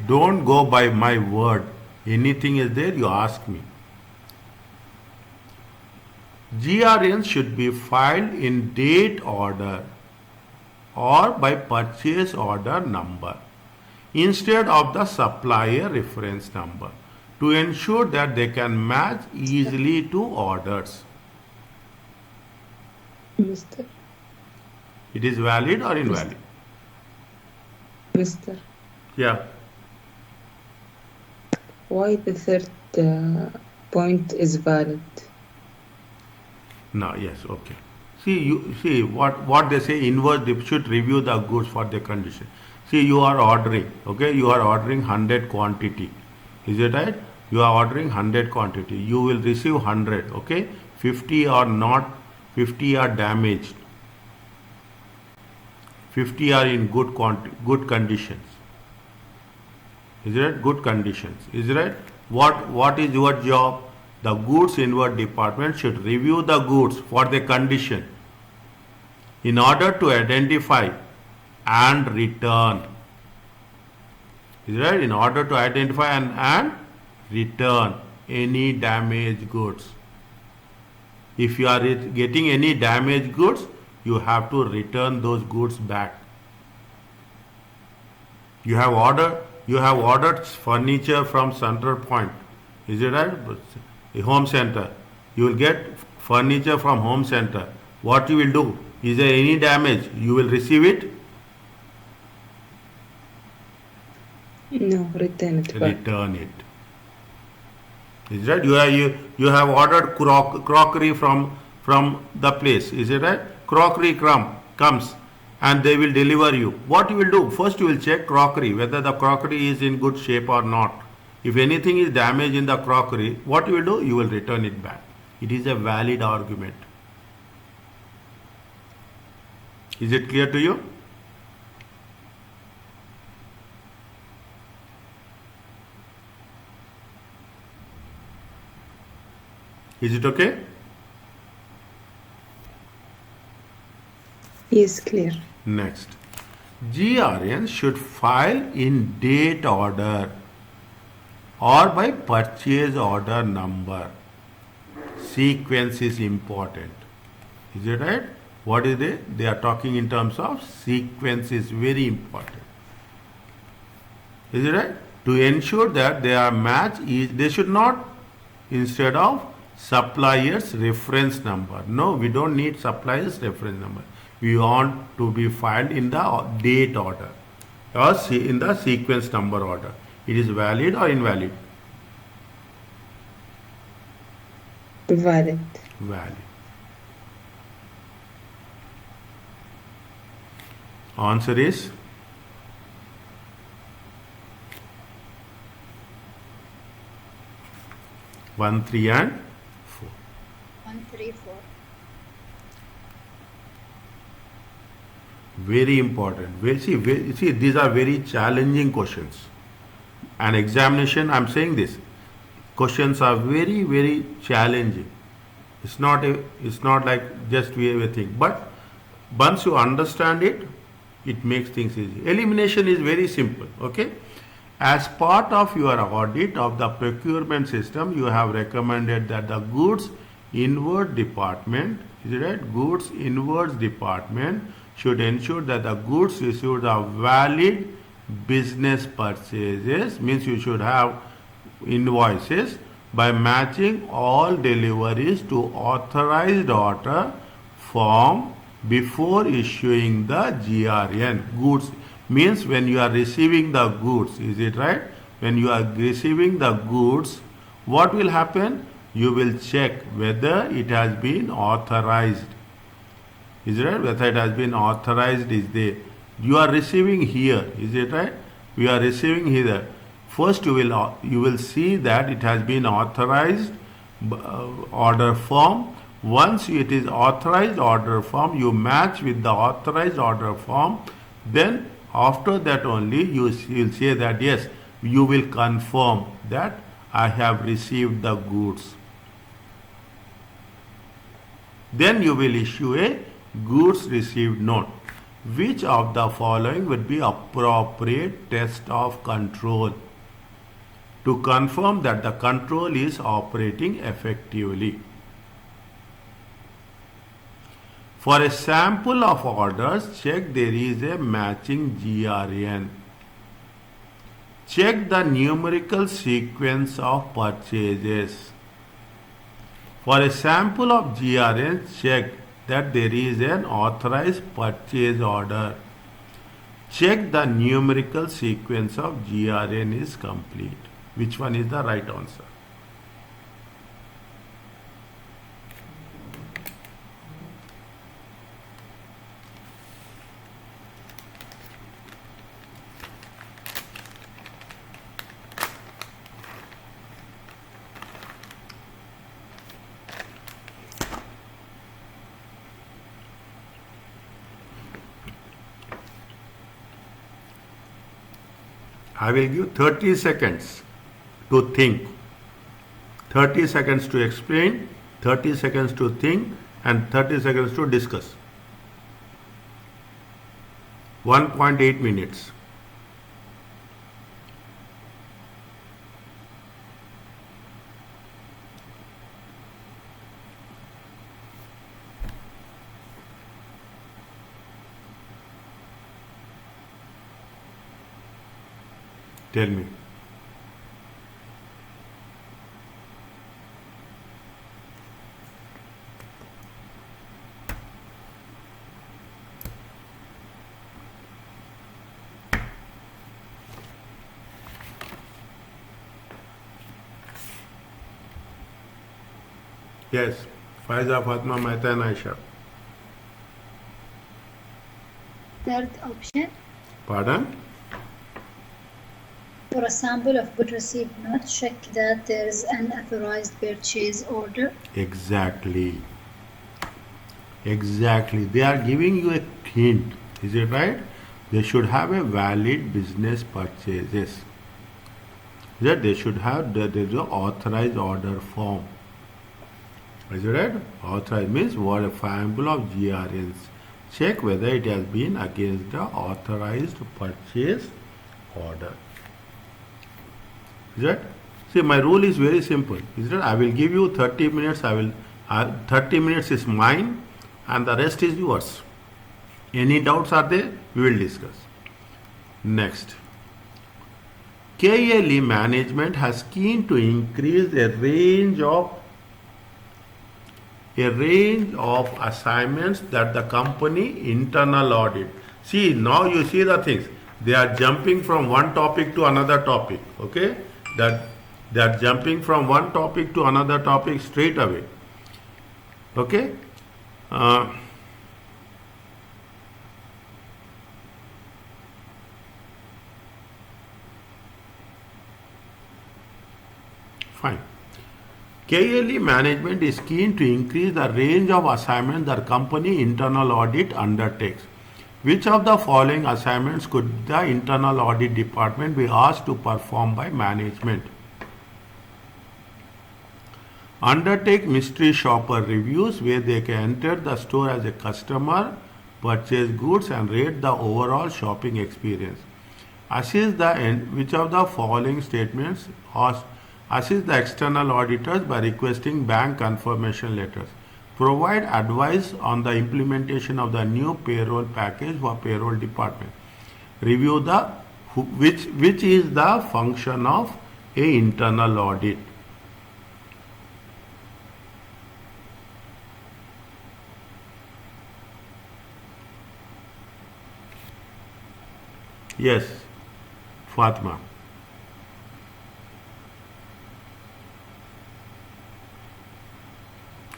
Don't go by my word. Anything is there, you ask me. GRNs should be filed in date order or by purchase order number instead of the supplier reference number to ensure that they can match easily to orders. Mr. It is valid or invalid? Mr. Yeah. Why the third point is valid? No, yes, okay. See what they say, inward they should review the goods for their condition. See, you are ordering, okay, you are ordering 100 quantity. Is it right? You are ordering 100 quantity. You will receive 100, okay? 50 are not, 50 are damaged. 50 are in good conditions. Is it right? Good conditions. Is it right? What is your job? The goods inward department should review the goods for the condition in order to identify and return. Is it right? In order to identify and return any damaged goods. If you are getting any damaged goods, you have to return those goods back. You have ordered furniture from Central Point. Is it right? A home center. You will get furniture from home center. What you will do? Is there any damage? You will receive it? No, return it back. Return it. Is it right? You have ordered crockery from the place. Is it right? Crockery comes and they will deliver you. What you will do? First you will check crockery, whether the crockery is in good shape or not. If anything is damaged in the crockery, what you will do? You will return it back. It is a valid argument. Is it clear to you? Is it okay? Yes, clear. Next. GRN should file in date order or by purchase order number. Sequence is important. Is it right? What is it? They are talking in terms of sequence is very important. Is it right? To ensure that they are matched, they should not, instead of supplier's reference number. No, we don't need supplier's reference number. We want to be filed in the date order or in the sequence number order. It is valid or invalid? Valid. Valid. Answer is 1, 3 and 4. 1, 3, 4. Very important. See, these are very challenging questions. An examination, I'm saying this, questions are very, very challenging. It's not like just we have a thing. But once you understand it, it makes things easy. Elimination is very simple. Okay. As part of your audit of the procurement system, you have recommended that the goods inward department, is it right? Goods inwards department should ensure that the goods received are valid business purchases, means you should have invoices by matching all deliveries to authorized order form before issuing the GRN. Goods means when you are receiving the goods, is it right? When you are receiving the goods, what will happen? You will check whether it has been authorized. Is it right? Whether it has been authorized is there. You are receiving here, is it right? We are receiving here. First you will see that it has been authorized order form. Once it is authorized order form, you match with the authorized order form. Then after that only you will say that yes, you will confirm that I have received the goods. Then you will issue a goods received note. Which of the following would be appropriate test of control to confirm that the control is operating effectively? For a sample of orders, check there is a matching GRN. Check the numerical sequence of purchases. For a sample of GRN, check that there is an authorized purchase order. Check the numerical sequence of GRN is complete. Which one is the right answer? I will give 30 seconds to think, 30 seconds to explain, 30 seconds to think, and 30 seconds to discuss. 1.8 minutes. Tell me. Yes, Faiza, Fatma, Mehta and Aisha. Third option. Pardon? For a sample of good received note, check that there is an authorized purchase order. Exactly. Exactly. They are giving you a hint. Is it right? They should have a valid business purchases. That they should have the authorized order form. Is it right? Authorized means what a sample of GRNs. Check whether it has been against the authorized purchase order. Is that? See, my rule is very simple. Is that I will give you 30 minutes. 30 minutes is mine, and the rest is yours. Any doubts are there? We will discuss. Next. KLE management has keen to increase a range of assignments that the company internal audit. See, now you see the things. They are jumping from one topic to another topic. Okay? That they are jumping from one topic to another topic straight away. Okay? KLE management is keen to increase the range of assignments the company internal audit undertakes. Which of the following assignments could the internal audit department be asked to perform by management? Undertake mystery shopper reviews where they can enter the store as a customer, purchase goods and rate the overall shopping experience. Assist the which of the following statements assist the external auditors by requesting bank confirmation letters. Provide advice on the implementation of the new payroll package for payroll department. Review the which is the function of a internal audit. Yes, Fatima.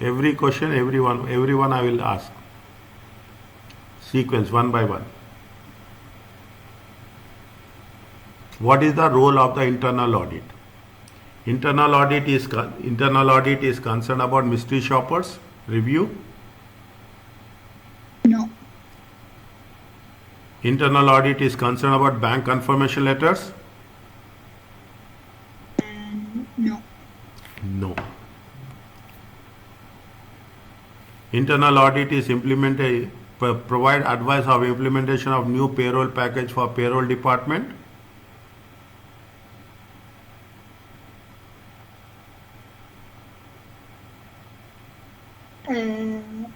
Every question, everyone I will ask. Sequence one by one. What is the role of the internal audit? Internal audit is concerned about mystery shoppers review. No. Internal audit is concerned about bank confirmation letters. No. No. Internal audit is provide advice of implementation of new payroll package for payroll department.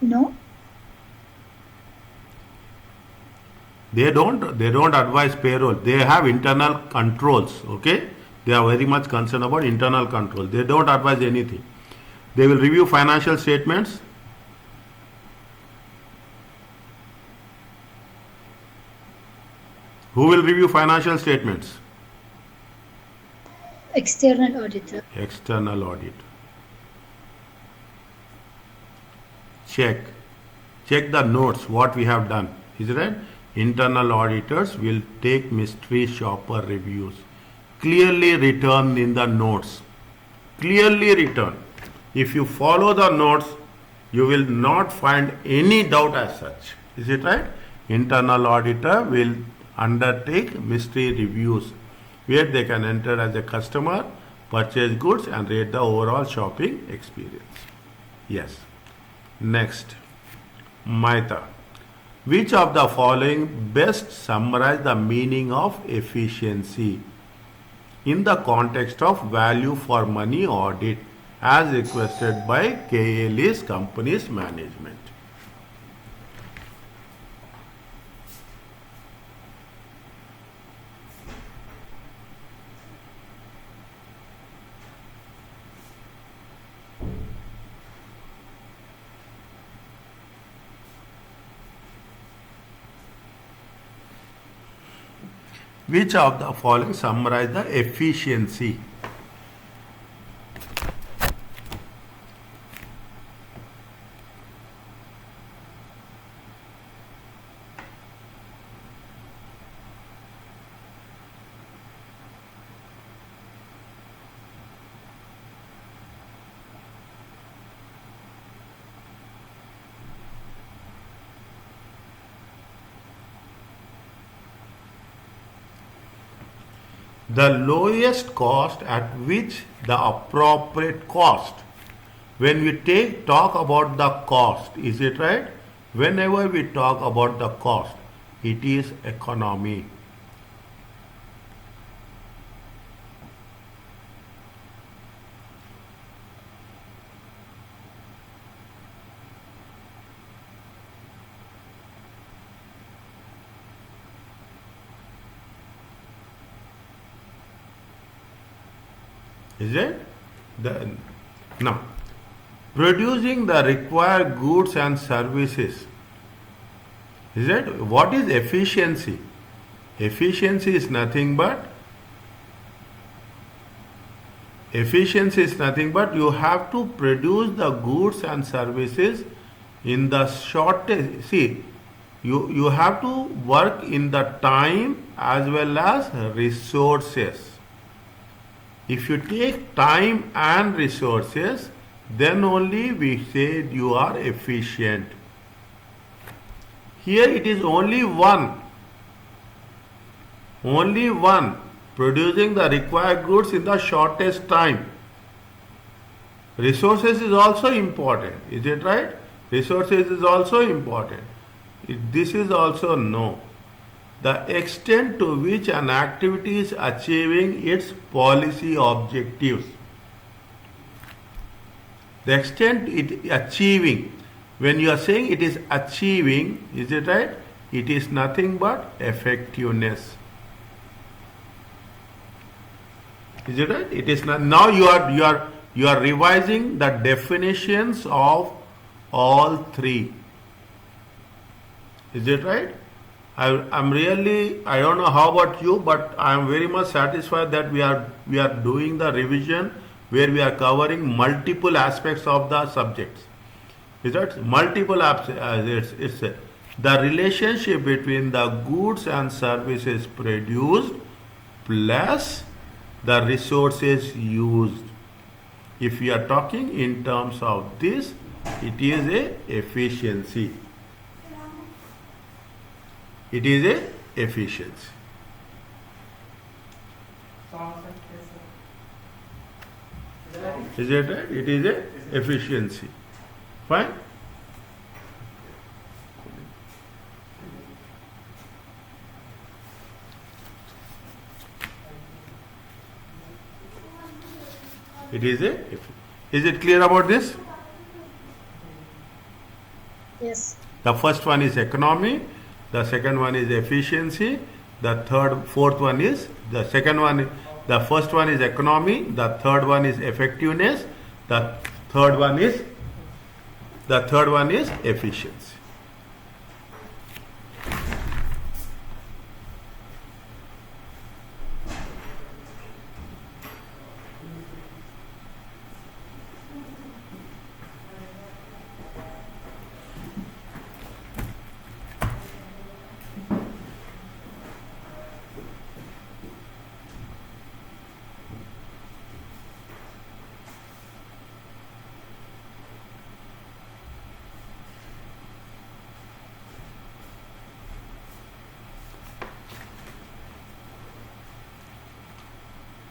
No. They don't advise payroll. They have internal controls. Okay, they are very much concerned about internal control. They don't advise anything. They will review financial statements. Who will review financial statements? External auditor. External audit. Check the notes, what we have done. Is it right? Internal auditors will take mystery shopper reviews. Clearly written in the notes. Clearly written. If you follow the notes, you will not find any doubt as such. Is it right? Internal auditor will undertake mystery reviews where they can enter as a customer, purchase goods and rate the overall shopping experience. Yes. Next, Maita. Which of the following best summarize the meaning of efficiency in the context of value for money audit as requested by KLE's company's management? Which of the following summarize the efficiency? The lowest cost at which the appropriate cost. When we talk about the cost, is it right? Whenever we talk about the cost, it is economy. Is it? Now, producing the required goods and services. Is it? What is efficiency? Efficiency is nothing but you have to produce the goods and services in the shortest. See, you have to work in the time as well as resources. If you take time and resources, then only we say you are efficient. Here it is only one, producing the required goods in the shortest time. Resources is also important, is it right? Resources is also important. This is also no. The extent to which an activity is achieving its policy objectives. The extent it achieving. When you are saying it is achieving, is it right? It is nothing but effectiveness. Is it right? It is not. Now you are revising the definitions of all three. Is it right? I'm really, I don't know how about you, but I am very much satisfied that we are doing the revision where we are covering multiple aspects of the subjects. Is that multiple it's the relationship between the goods and services produced plus the resources used. If we are talking in terms of this, it is a efficiency. It is a efficiency. Is it right? It is a efficiency. Fine? It is a. Is it clear about this? Yes. The first one is economy. The second one is efficiency. The fourth one is the second one. The first one is economy. The third one is effectiveness. The third one is efficiency.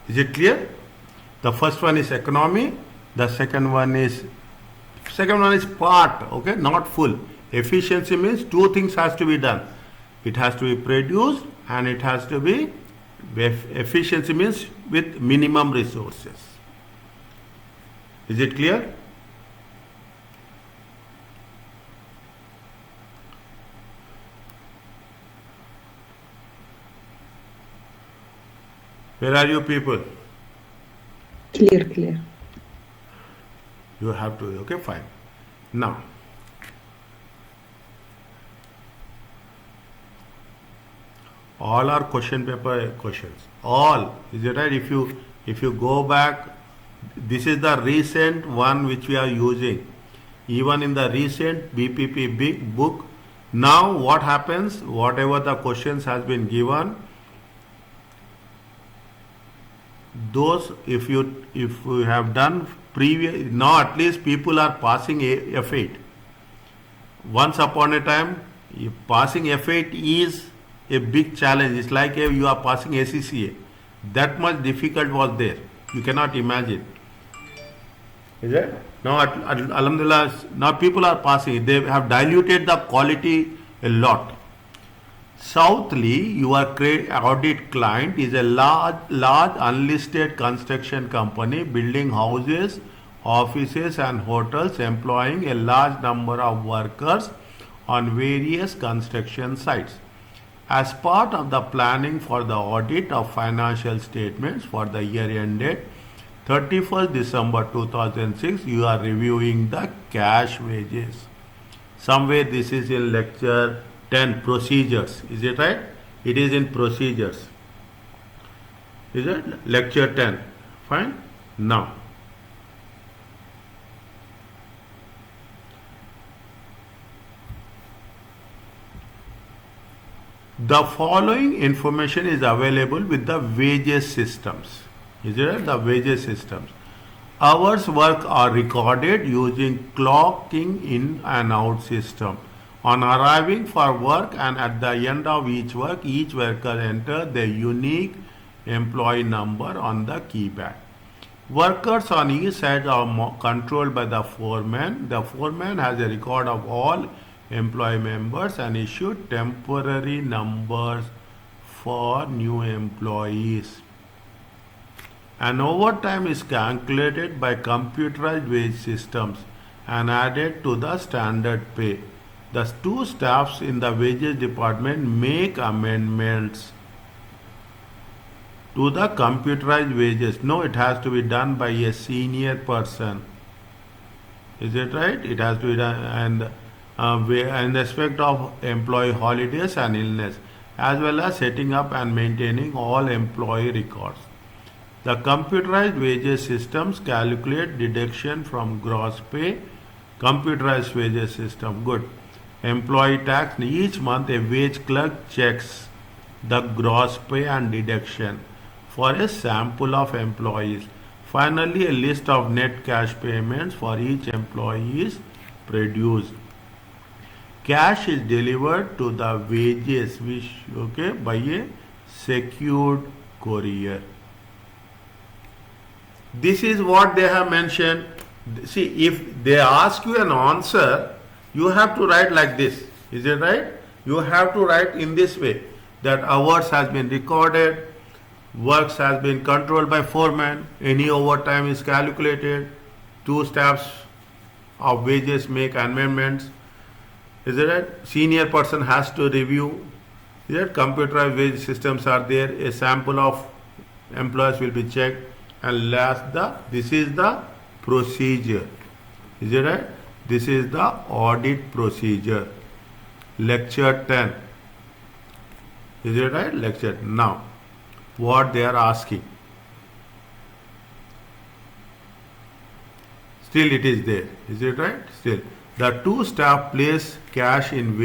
Is it clear? The first one is economy. The second one is part, okay, not full. Efficiency means two things has to be done. It has to be produced and it has to be efficiency means with minimum resources. Is it clear? Where are you people? Clear. You have to, okay, fine. Now, all are question paper questions. All, is it right? If you go back, this is the recent one which we are using. Even in the recent BPP big book, now what happens, whatever the questions has been given, those if you have done previous, now at least people are passing F8. Once upon a time, passing F8 is a big challenge. It's like you are passing ACCA. That much difficult was there. You cannot imagine. Is it? Now, alhamdulillah, now people are passing. They have diluted the quality a lot. Southly, your audit client is a large unlisted construction company building houses, offices and hotels, employing a large number of workers on various construction sites. As part of the planning for the audit of financial statements for the year ended 31st December 2006, you are reviewing the cash wages. Somewhere this is in lecture 10, procedures. Is it right? It is in procedures. Is it? Lecture 10. Fine. Now, the following information is available with the wages systems. Is it right? The wages systems. Hours work are recorded using clocking in and out system. On arriving for work and at the end of each work, each worker enters their unique employee number on the keypad. Workers on each side are controlled by the foreman. The foreman has a record of all employee members and issued temporary numbers for new employees. And overtime is calculated by computerized wage systems and added to the standard pay. The two staffs in the wages department make amendments to the computerized wages. No, it has to be done by a senior person. Is it right? It has to be done, and in respect of employee holidays and illness, as well as setting up and maintaining all employee records. The computerized wages systems calculate deduction from gross pay. Computerized wages system, good. Employee tax, each month a wage clerk checks the gross pay and deduction for a sample of employees. Finally, a list of net cash payments for each employee is produced. Cash is delivered to the wages by a secured courier. This is what they have mentioned. See, if they ask you an answer, you have to write like this. Is it right? You have to write in this way, that hours has been recorded, works has been controlled by foreman, any overtime is calculated, two staffs of wages make amendments. Is it right? Senior person has to review. Is it? Computerized wage systems are there. A sample of employees will be checked. And this is the procedure. Is it right? This is the audit procedure. Lecture 10. Is it right? Lecture. Now, what they are asking. Still it is there. Is it right? Still. The two staff place cash in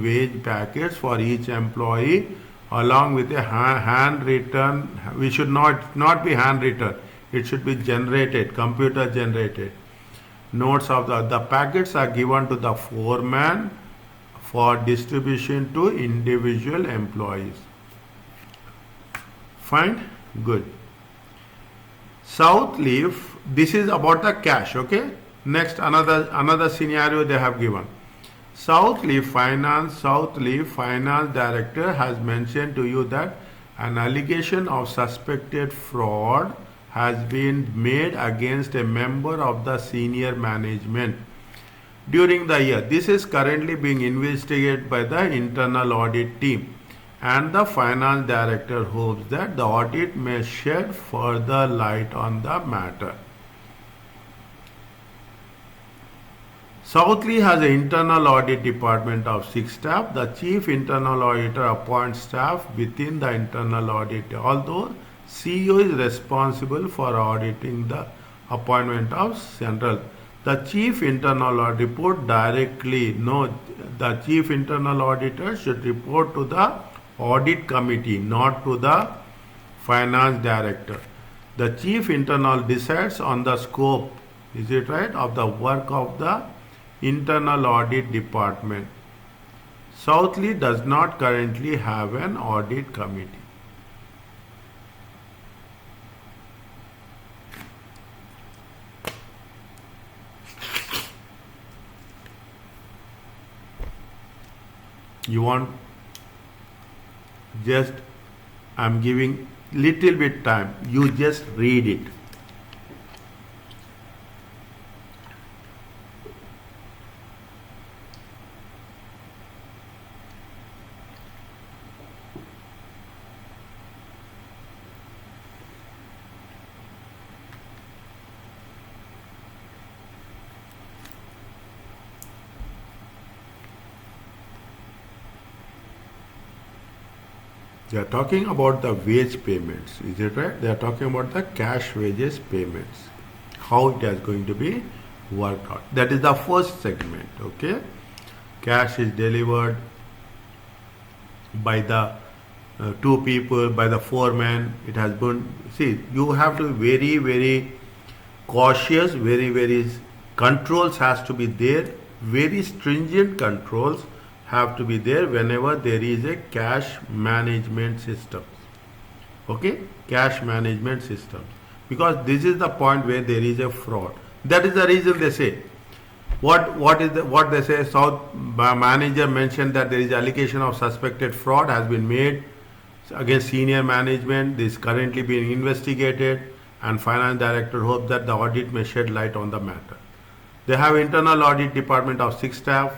wage packets for each employee along with a handwritten. We should not be handwritten. It should be generated, computer generated. Notes of the packets are given to the foreman for distribution to individual employees. Fine? Good. South leaf, this is about the cash, okay? Next, another scenario they have given. South Leaf Finance Director has mentioned to you that an allegation of suspected fraud has been made against a member of the senior management during the year. This is currently being investigated by the internal audit team, and the finance director hopes that the audit may shed further light on the matter. Southleaf has an internal audit department of 6 staff. The chief internal auditor appoints staff within the internal audit, although CEO is responsible for auditing the appointment of central. The chief internal auditor report directly. No, the chief internal auditor should report to the audit committee, not to the finance director. The chief internal decides on the scope, is it right, of the work of the internal audit department. Southleaf does not currently have an audit committee. You want just, I'm giving little bit time, you just read it. They are talking about the wage payments, is it right? They are talking about the cash wages payments, how it is going to be worked out. That is the first segment, okay? Cash is delivered by the two people, by the foreman. It has been, see, you have to be very, very cautious, very, very controls has to be there, very stringent controls have to be there whenever there is a cash management system. Okay, cash management system, because this is the point where there is a fraud. That is the reason they say what they say. South manager mentioned that there is allegation of suspected fraud has been made against senior management. This is currently being investigated, and finance director hopes that the audit may shed light on the matter. They have internal audit department of 6 staff.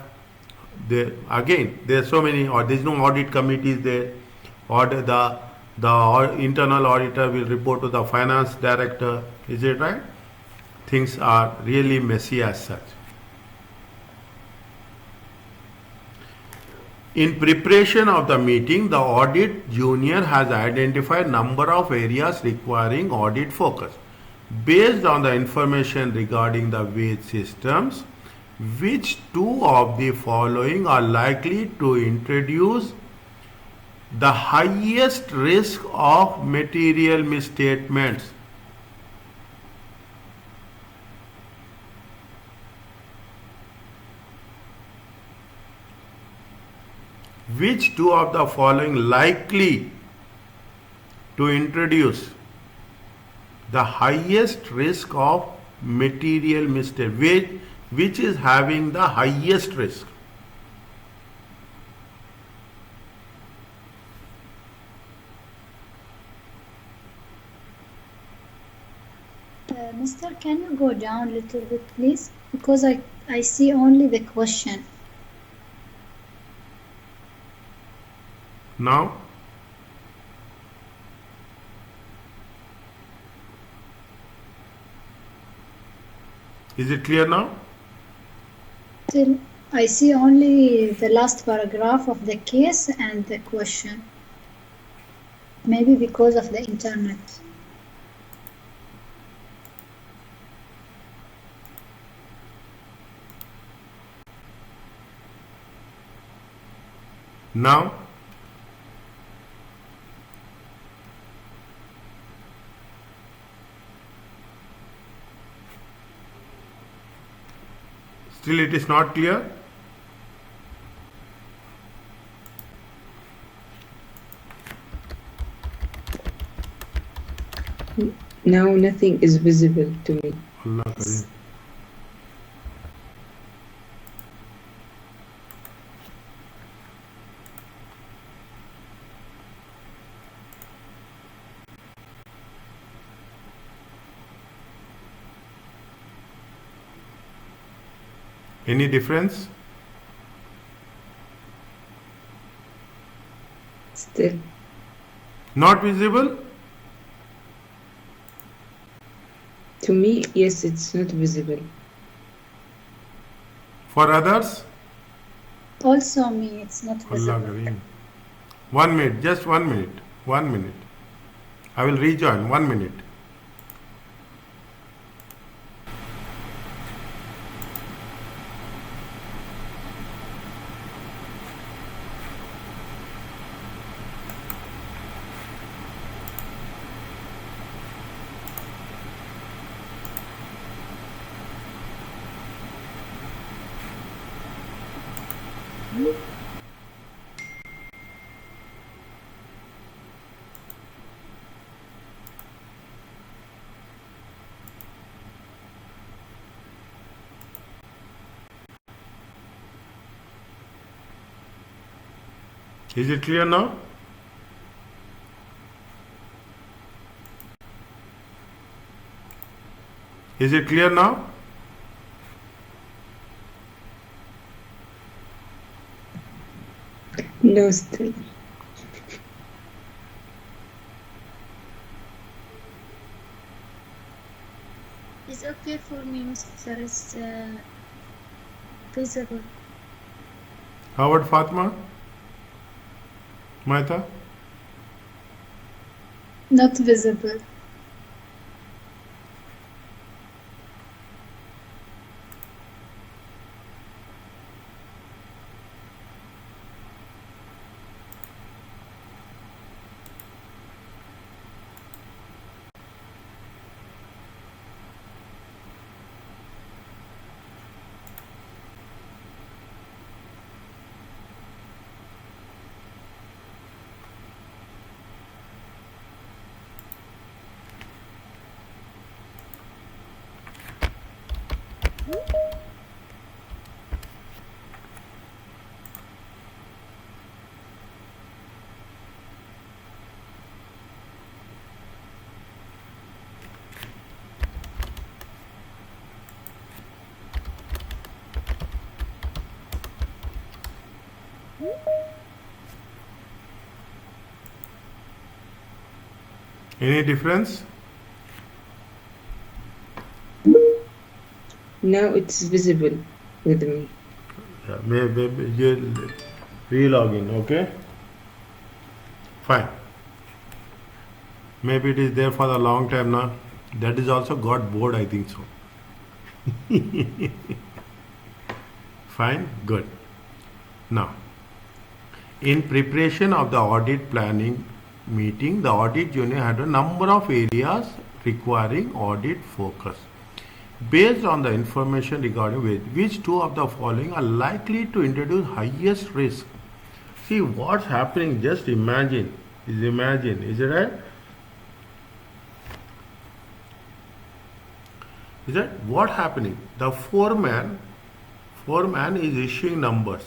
They, again, there are so many, or there is no audit committees there. Audit, the internal auditor will report to the finance director. Is it right? Things are really messy as such. In preparation of the meeting, the audit junior has identified number of areas requiring audit focus. Based on the information regarding the wage systems, which two of the following are likely to introduce the highest risk of material misstatements? Which two of the following likely to introduce the highest risk of material mistake? Which is having the highest risk? Mister, can you go down a little bit, please? Because I see only the question. Now, is it clear now? Still, I see only the last paragraph of the case and the question. Maybe because of the internet. Now, still it is not clear? Now nothing is visible to me. Allah Kareem. Any difference? Still, Not visible? to me, yes, it's not visible. For others? Also me, it's not Allah visible. Kareem. 1 minute, just 1 minute. 1 minute. I will rejoin. 1 minute. Is it clear now? Is it clear now? No, still. It's okay for me, Mr. It's visible. How about Fatma? Maita? Not visible. Any difference? Now it's visible with me. Yeah, maybe you re-log in, okay? Fine. Maybe it is there for a long time now. That is also got bored, I think so. Fine, good. Now, in preparation of the audit planning meeting, the audit unit had a number of areas requiring audit focus. Based on the information regarding which two of the following are likely to introduce highest risk. See what's happening, just imagine, is it right? Is that what happening? The foreman is issuing numbers.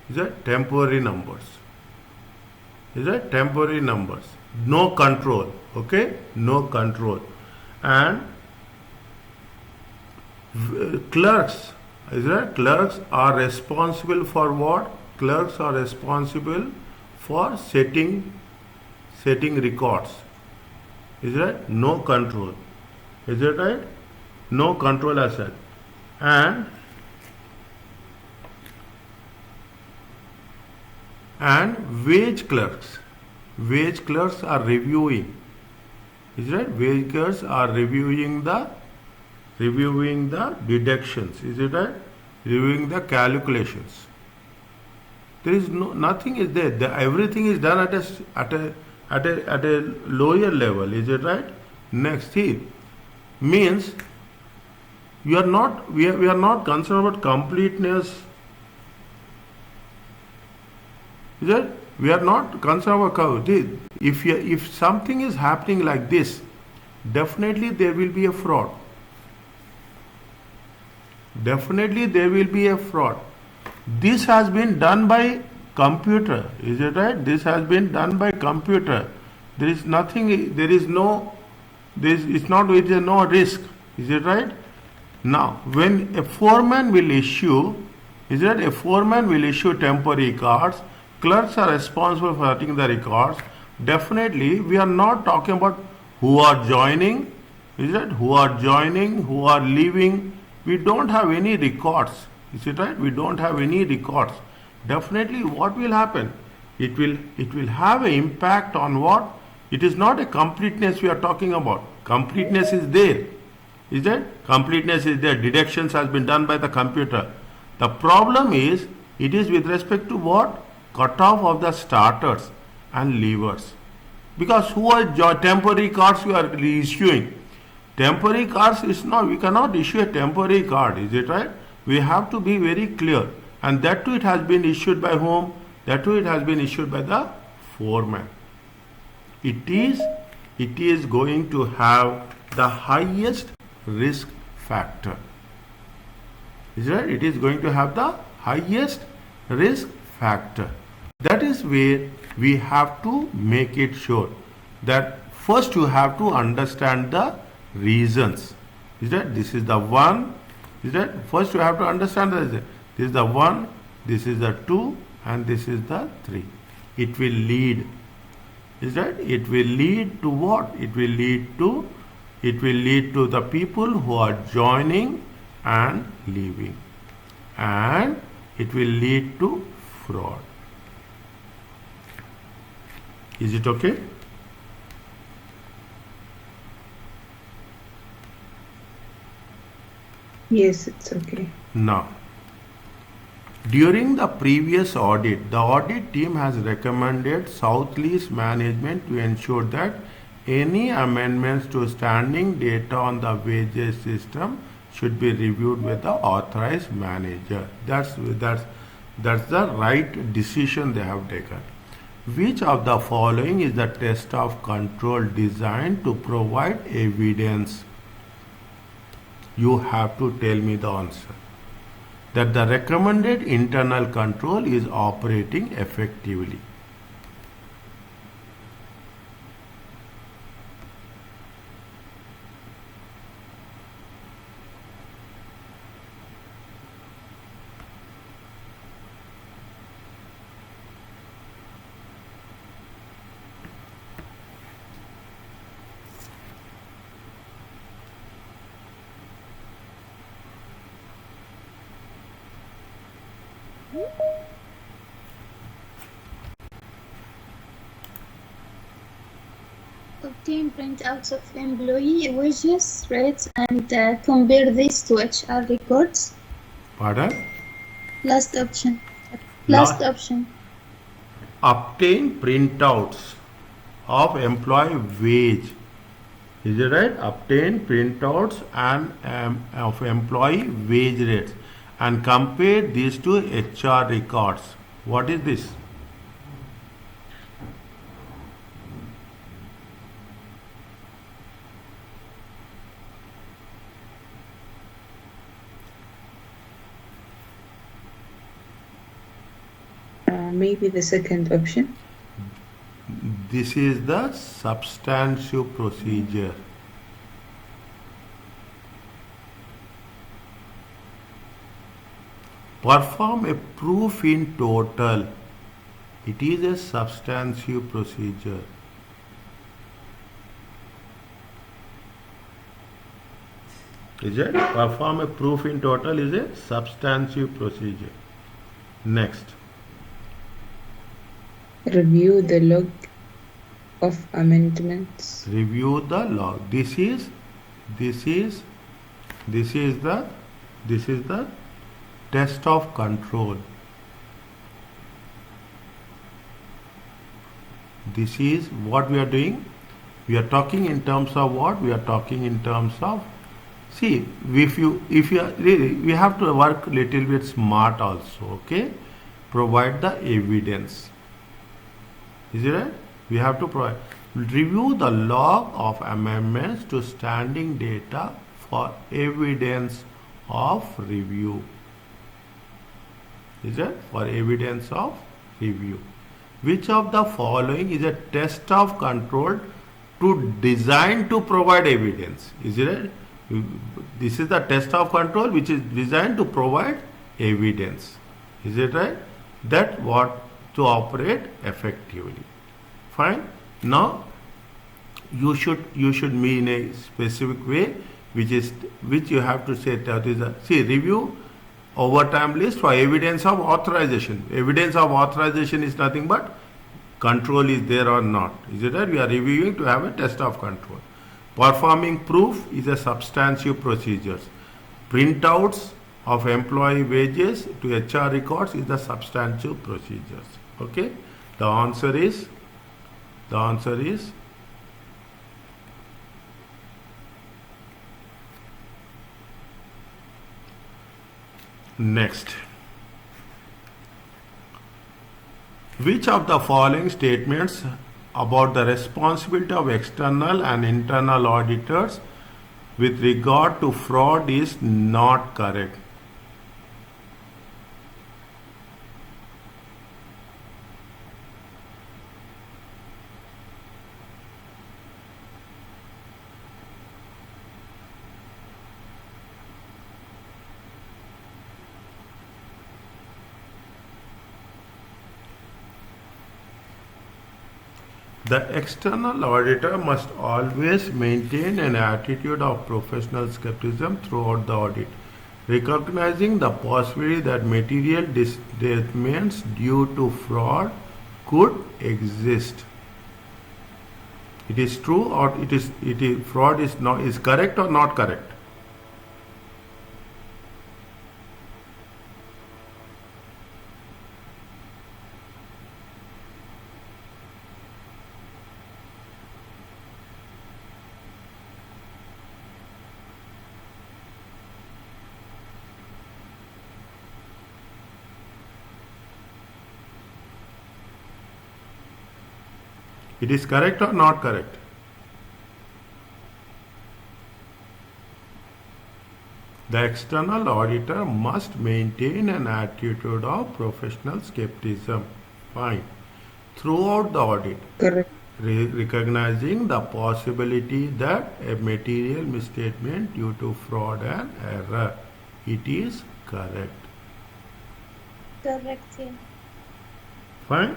Is that temporary numbers? Is that temporary numbers? No control, okay? No control. And clerks, is that clerks are responsible for what? Clerks are responsible for setting records. Is that no control? Is that right? No control as such. And wage clerks are reviewing. Is that wage clerks are reviewing the deductions. Is it right? Reviewing the calculations. There is nothing is there. Everything is done at a lower level. Is it right? Next, here means we are not concerned about completeness. Is it? We are not concerned about if something is happening like this, definitely there will be a fraud. Definitely there will be a fraud. This has been done by computer. Is it right? This has been done by computer. There is nothing. There is no. It's not with no risk. Is it right? Now, when a foreman will issue, is that a foreman will issue temporary cards. Clerks are responsible for writing the records. Definitely, we are not talking about who are joining. Is it? Who are joining? Who are leaving? We don't have any records. Is it right? We don't have any records. Definitely, what will happen? It will have an impact on what? It is not a completeness we are talking about. Completeness is there. Is that? Completeness is there. Deductions has been done by the computer. The problem is, it is with respect to what? Cutoff of the starters and leavers. Because who are temporary cards you are issuing? Temporary cards is not, we cannot issue a temporary card, is it right? We have to be very clear. And that too it has been issued by whom? That too it has been issued by the foreman. It is going to have the highest risk factor. Is it right? It is going to have the highest risk factor. That is where we have to make it sure that first you have to understand the reasons. Is that this is the one? Is that first you have to understand that this is the one, this is the two, and this is the three. It will lead. Is that it will lead to what? It will lead to the people who are joining and leaving, and it will lead to fraud. Is it okay? Yes, it's okay. Now, during the previous audit, the audit team has recommended Southlease management to ensure that any amendments to standing data on the wages system should be reviewed with the authorized manager. That's the right decision they have taken. Which of the following is the test of control designed to provide evidence? You have to tell me the answer. That the recommended internal control is operating effectively. Obtain printouts of employee wages, rates, and compare these to HR records. Pardon? Last option. Last. Last option. Obtain printouts of employee wage. Is it right? Obtain printouts of employee wage rates and compare these to HR records. What is this? Maybe the second option. This is the substantive procedure. Perform a proof in total. It is a substantive procedure. Is it? Perform a proof in total is a substantive procedure. Next. Review the log of amendments. Review the log. This is the test of control. This is what we are doing. We are talking in terms of what? We are talking in terms of, see, if you are really, we have to work little bit smart also, okay? Provide the evidence. Is it right? We have to provide. Review the log of amendments to standing data for evidence of review. Is it? For evidence of review. Which of the following is a test of control designed to provide evidence? Is it right? This is the test of control which is designed to provide evidence. Is it right? That what to operate effectively. Fine. Now you should mean a specific way which you have to say that is a, see, review overtime list for evidence of authorization. Evidence of authorization is nothing but control is there or not. Is it right? We are reviewing to have a test of control. Performing proof is a substantive procedures. Printouts of employee wages to HR records is the substantive procedures. Okay. The answer is next. Which of the following statements about the responsibility of external and internal auditors with regard to fraud is not correct? The external auditor must always maintain an attitude of professional skepticism throughout the audit, recognizing the possibility that material disbursements due to fraud could exist. It is true or it is fraud is correct or not correct? It is correct or not correct? The external auditor must maintain an attitude of professional skepticism. Fine. Throughout the audit, Correct. recognizing the possibility that a material misstatement due to fraud and error. It is correct. Correct, yeah. Fine.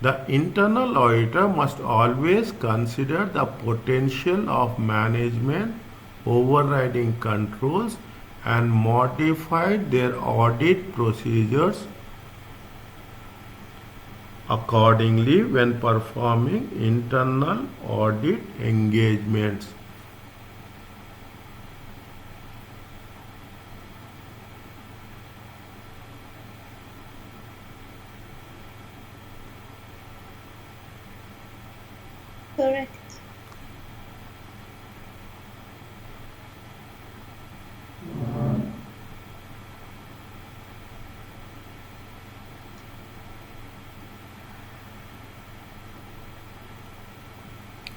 The internal auditor must always consider the potential of management overriding controls and modify their audit procedures accordingly when performing internal audit engagements. Correct.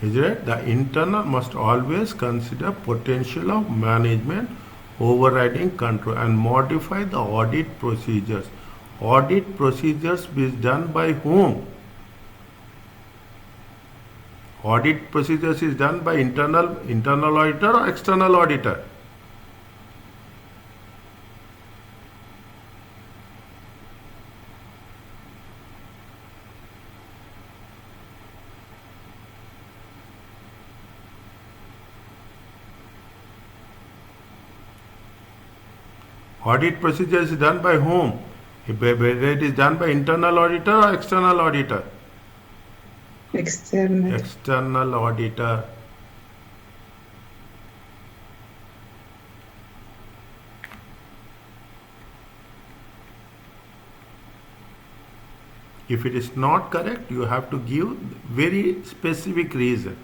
Is it? The internal must always consider potential of management overriding control and modify the audit procedures. Audit procedures is done by whom? Audit procedures is done by internal auditor or external auditor? Audit procedures is done by whom? Whether it is done by internal auditor or external auditor? External. External auditor. If it is not correct, you have to give very specific reason.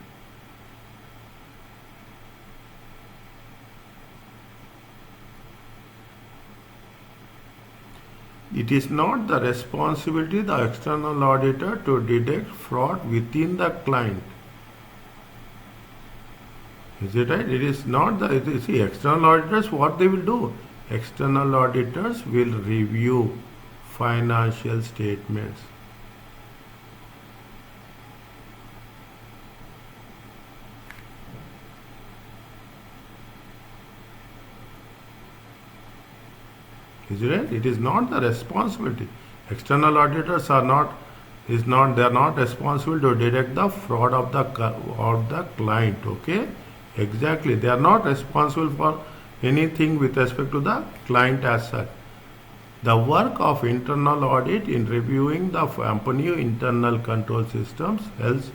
It is not the responsibility of the external auditor to detect fraud within the client. Is it right? It is not the, see, external auditors, what they will do? External auditors will review financial statements. Is it right? It is not the responsibility. External auditors are not, they are not responsible to detect the fraud of the client. Okay, exactly. They are not responsible for anything with respect to the client as such. The work of internal audit in reviewing the company internal control systems helps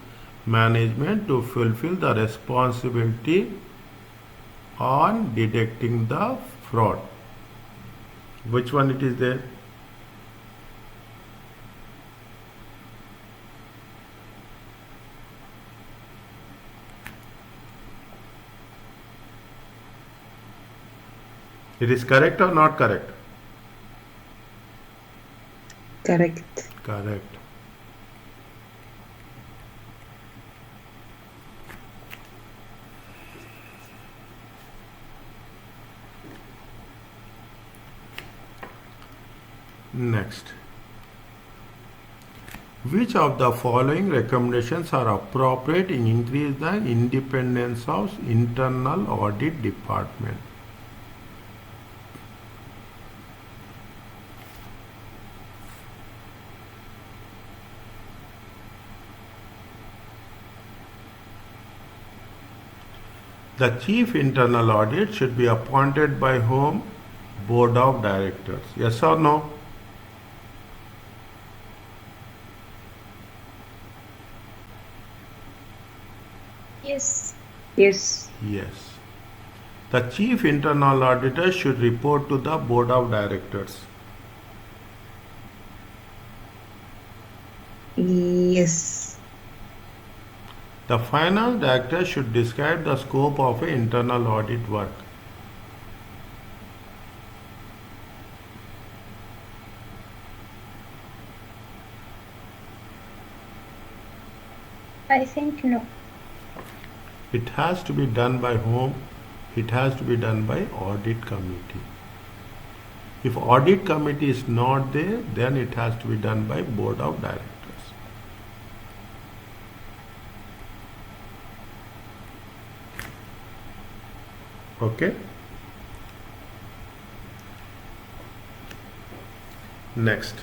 management to fulfill the responsibility on detecting the fraud. Which one it is there? It is correct or not correct? Correct. Correct. Next. Which of the following recommendations are appropriate in increase the independence of internal audit department? The chief internal audit should be appointed by whom? Board of directors. Yes or no? Yes. Yes. Yes. The chief internal auditor should report to the board of directors. Yes. The finance director should describe the scope of an internal audit work. I think no. It has to be done by whom? It has to be done by audit committee. If audit committee is not there, then it has to be done by board of directors. Okay. Next.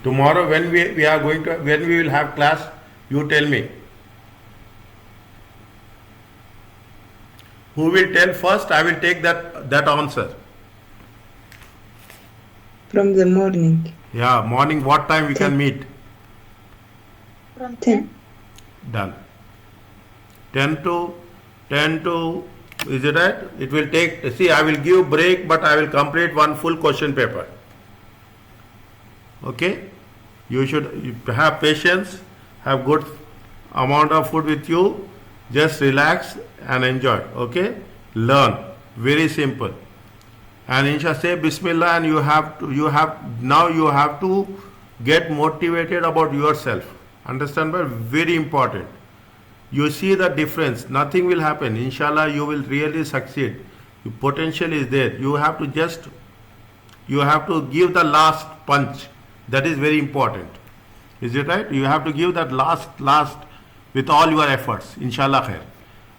Tomorrow when we are going to, when we will have class, you tell me. Who will tell first? I will take that answer. From the morning. Yeah, morning. What time we can meet? From 10. Done. 10 to, is it right? It will take, see, I will give break, but I will complete one full question paper. Okay? You should have patience, have good amount of food with you, just relax and enjoy. Okay? Learn. Very simple. And inshallah say Bismillah, and you have to get motivated about yourself. Understand? But very important. You see the difference. Nothing will happen. Inshallah, you will really succeed. Your potential is there. You have to give the last punch. That is very important. Is it right? You have to give that last with all your efforts. Inshallah khair.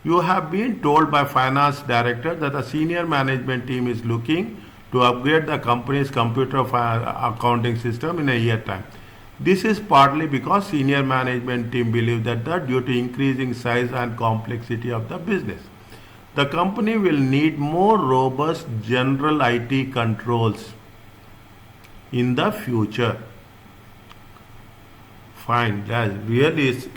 You have been told by finance director that the senior management team is looking to upgrade the company's computer accounting system in a year time. This is partly because senior management team believe that due to increasing size and complexity of the business, the company will need more robust general IT controls in the future. Fine, that's really it's.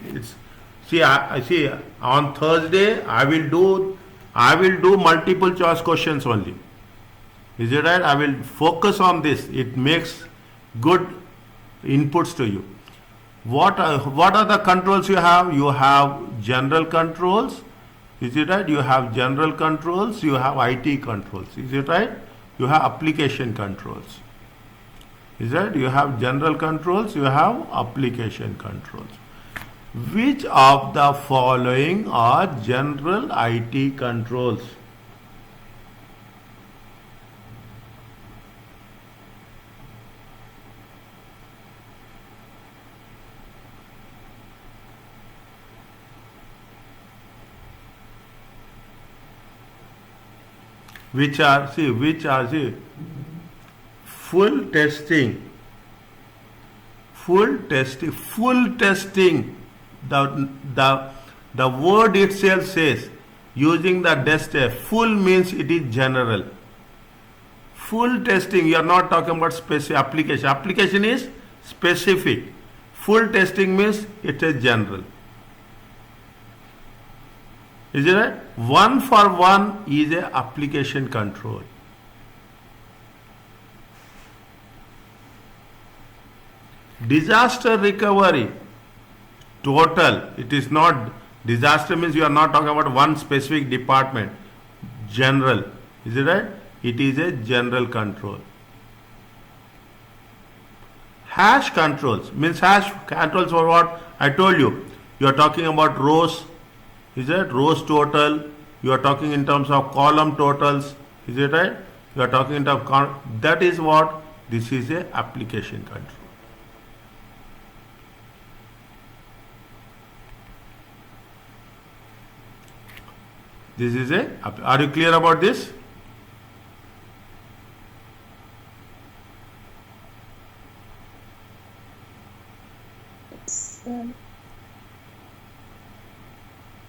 See, I see on Thursday I will do multiple choice questions only. Is it right? I will focus on this. It makes good inputs to you. What are the controls you have? You have general controls. Is it right? You have general controls. You have IT controls. Is it right? You have application controls. Is it right? You have general controls. You have application controls. Which of the following are general IT controls? Which are full testing. The word itself says using the tester. Full means it is general. Full testing, you are not talking about specific application. Application is specific. Full testing means it is general. Is it right? One for one is a application control. Disaster recovery, total. It is not, disaster means you are not talking about one specific department. General. Is it right? It is a general control. Hash controls means hash controls for what? I told you. You are talking about rows. Is it rows total? You are talking in terms of column totals. Is it right? You are talking in terms of that is what this is a application control. This is a. Are you clear about this?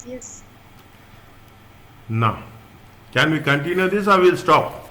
Yes. Now, can we continue this or we'll stop?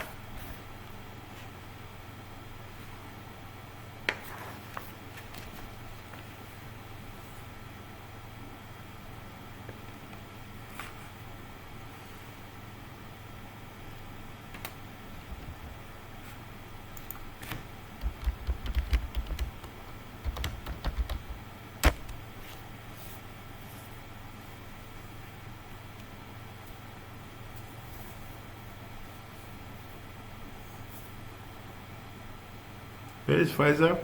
Where is Pfizer?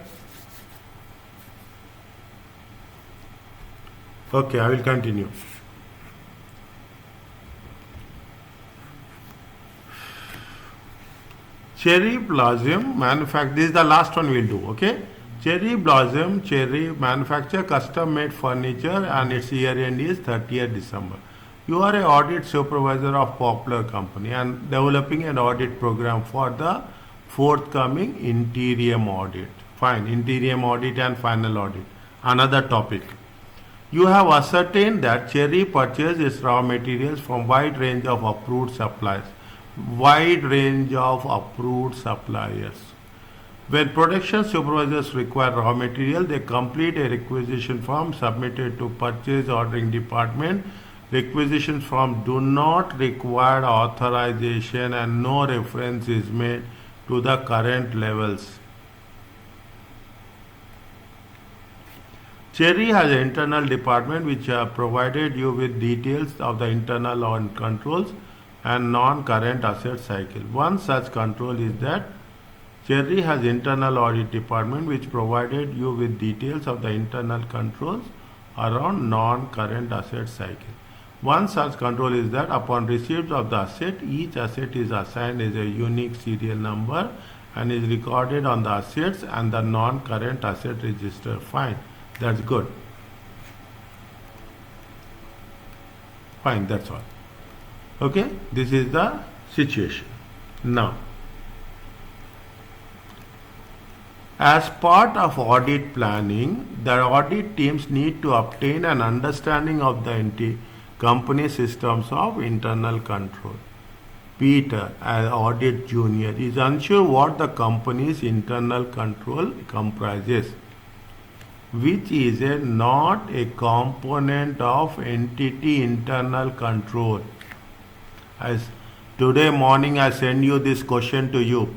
Okay, I will continue. Cherry blossom manufacture. This is the last one we'll do. Okay. Cherry blossom cherry manufacture custom made furniture and its year end is 30th December. You are a audit supervisor of popular company and developing an audit program for the forthcoming interim audit. Fine, interim audit and final audit. Another topic. You have ascertained that Cherry purchases its raw materials from wide range of approved suppliers. Wide range of approved suppliers. When production supervisors require raw material, they complete a requisition form submitted to purchase ordering department. Requisition form do not require authorization and no reference is made to the current levels. Cherry has an internal department which provided you with details of the internal controls and non-current asset cycle. One such control is that Cherry has internal audit department which provided you with details of the internal controls around non-current asset cycle. One such control is that upon receipt of the asset, each asset is assigned as a unique serial number and is recorded on the assets and the non-current asset register. Fine, that's good. Fine, that's all. Okay, this is the situation. Now, as part of audit planning, the audit teams need to obtain an understanding of the company systems of internal control. Peter, as audit junior, is unsure what the company's internal control comprises, which is not a component of entity internal control. As today morning I send you this question to you,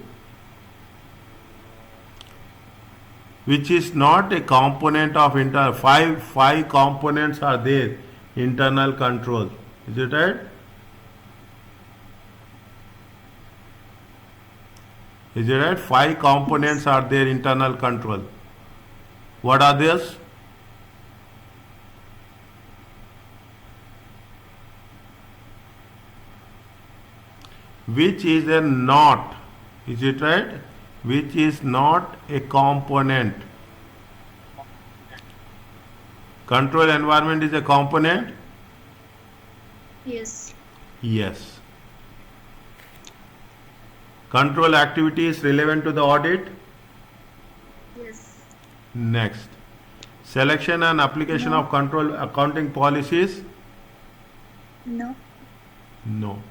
which is not a component of internal. Five components are there. Internal control. Is it right? Is it right? 5 components are there internal control. What are these? Which is a not. Is it right? Which is not a component. Control environment is a component? Yes. Yes. Control activity is relevant to the audit? Yes. Next. Selection and application No. of control accounting policies? No. No.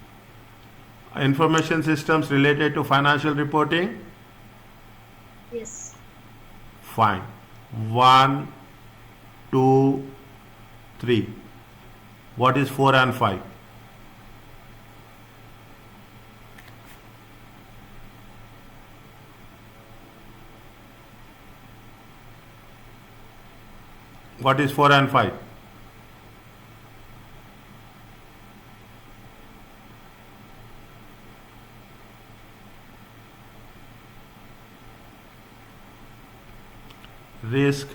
Information systems related to financial reporting? Yes. Fine. 1, 2, 3. What is 4 and 5? What is 4 and 5? Risk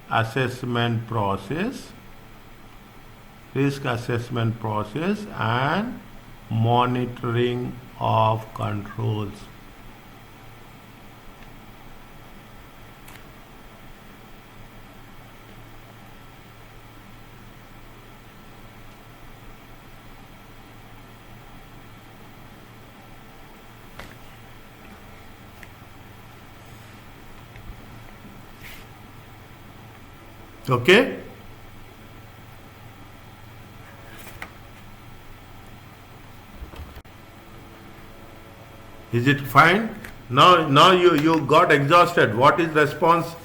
assessment process and monitoring of controls. Okay? Is it fine? Now you got exhausted. What is response?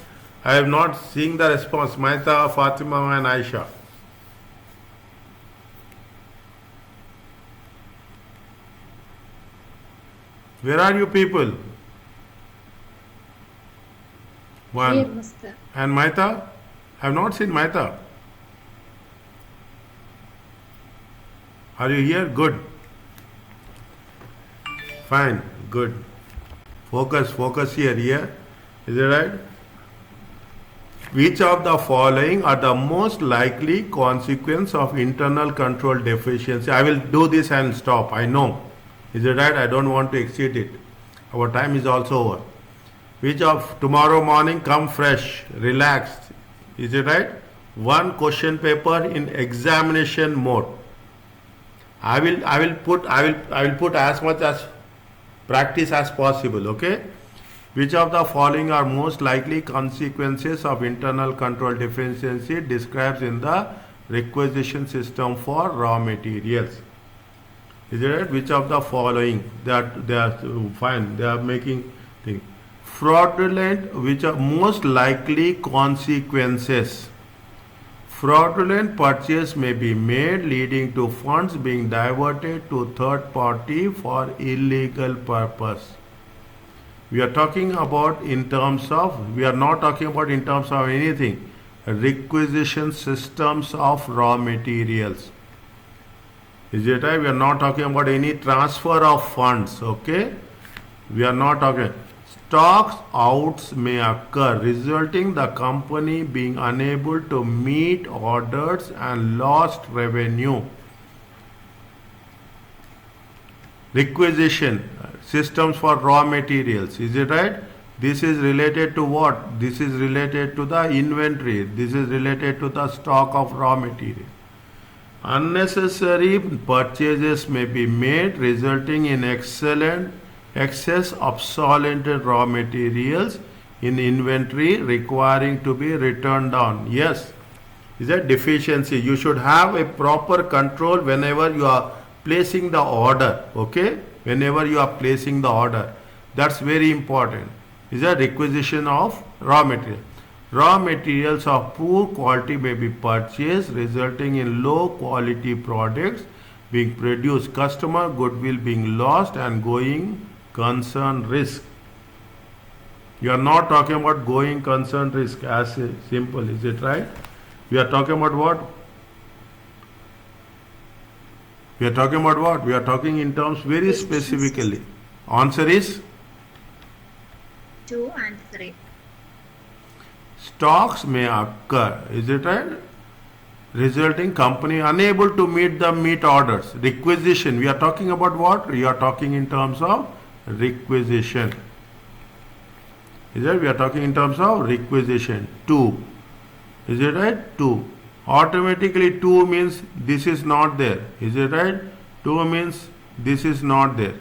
I have not seen the response. Maita, Fatima and Aisha. Where are you people? One. Here, Master. And Maita? I have not seen Maita. Are you here? Good. Fine. Good. Focus here. Is it right? Which of the following are the most likely consequence of internal control deficiency? I will do this and stop. I know. Is it right? I don't want to exceed it. Our time is also over. Which of tomorrow morning come fresh, relaxed. Is it right? One question paper in examination mode. I will put as much as practice as possible. Okay. Which of the following are most likely consequences of internal control deficiency described in the requisition system for raw materials? Is it right? Which of the following they are fine? They are making thing fraudulent. Which are most likely consequences? Fraudulent purchase may be made, leading to funds being diverted to third party for illegal purpose. We are talking about in terms of, we are not talking about in terms of anything. Requisition systems of raw materials. Is it right? We are not talking about any transfer of funds. Okay? We are not talking. Stocks outs may occur, resulting the company being unable to meet orders and lost revenue. Requisition systems for raw materials. Is it right? This is related to what? This is related to the inventory. This is related to the stock of raw material. Unnecessary purchases may be made, resulting in excess obsolete raw materials in inventory requiring to be returned down. Yes, is a deficiency. You should have a proper control whenever you are placing the order. Okay, whenever you are placing the order, that's very important. Is a requisition of raw material. Raw materials of poor quality may be purchased, resulting in low quality products being produced, customer goodwill being lost, and going concern risk. You are not talking about going concern risk as simple, is it right? We are talking about what? We are talking about what? We are talking in terms very specifically. Answer is 2 and 3. Stocks may occur, is it right? Resulting company unable to meet orders. Requisition. We are talking about what? We are talking in terms of requisition. Is it? We are talking in terms of requisition. 2. Is it right? 2. Automatically 2 means this is not there. Is it right? 2 means this is not there.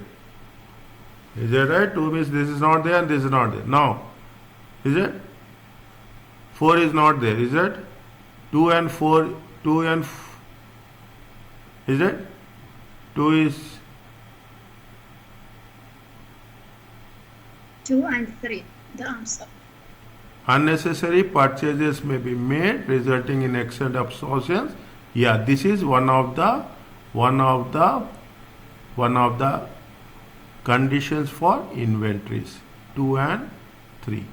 Is it right? 2 means this is not there and this is not there. Now, is it? 4 is not there. Is it? 2 and 4. 2 and is it? 2 is 2 and 3. The answer. Unnecessary purchases may be made, resulting in excess obsolescence. Yeah, this is one of the conditions for inventories. 2 and 3.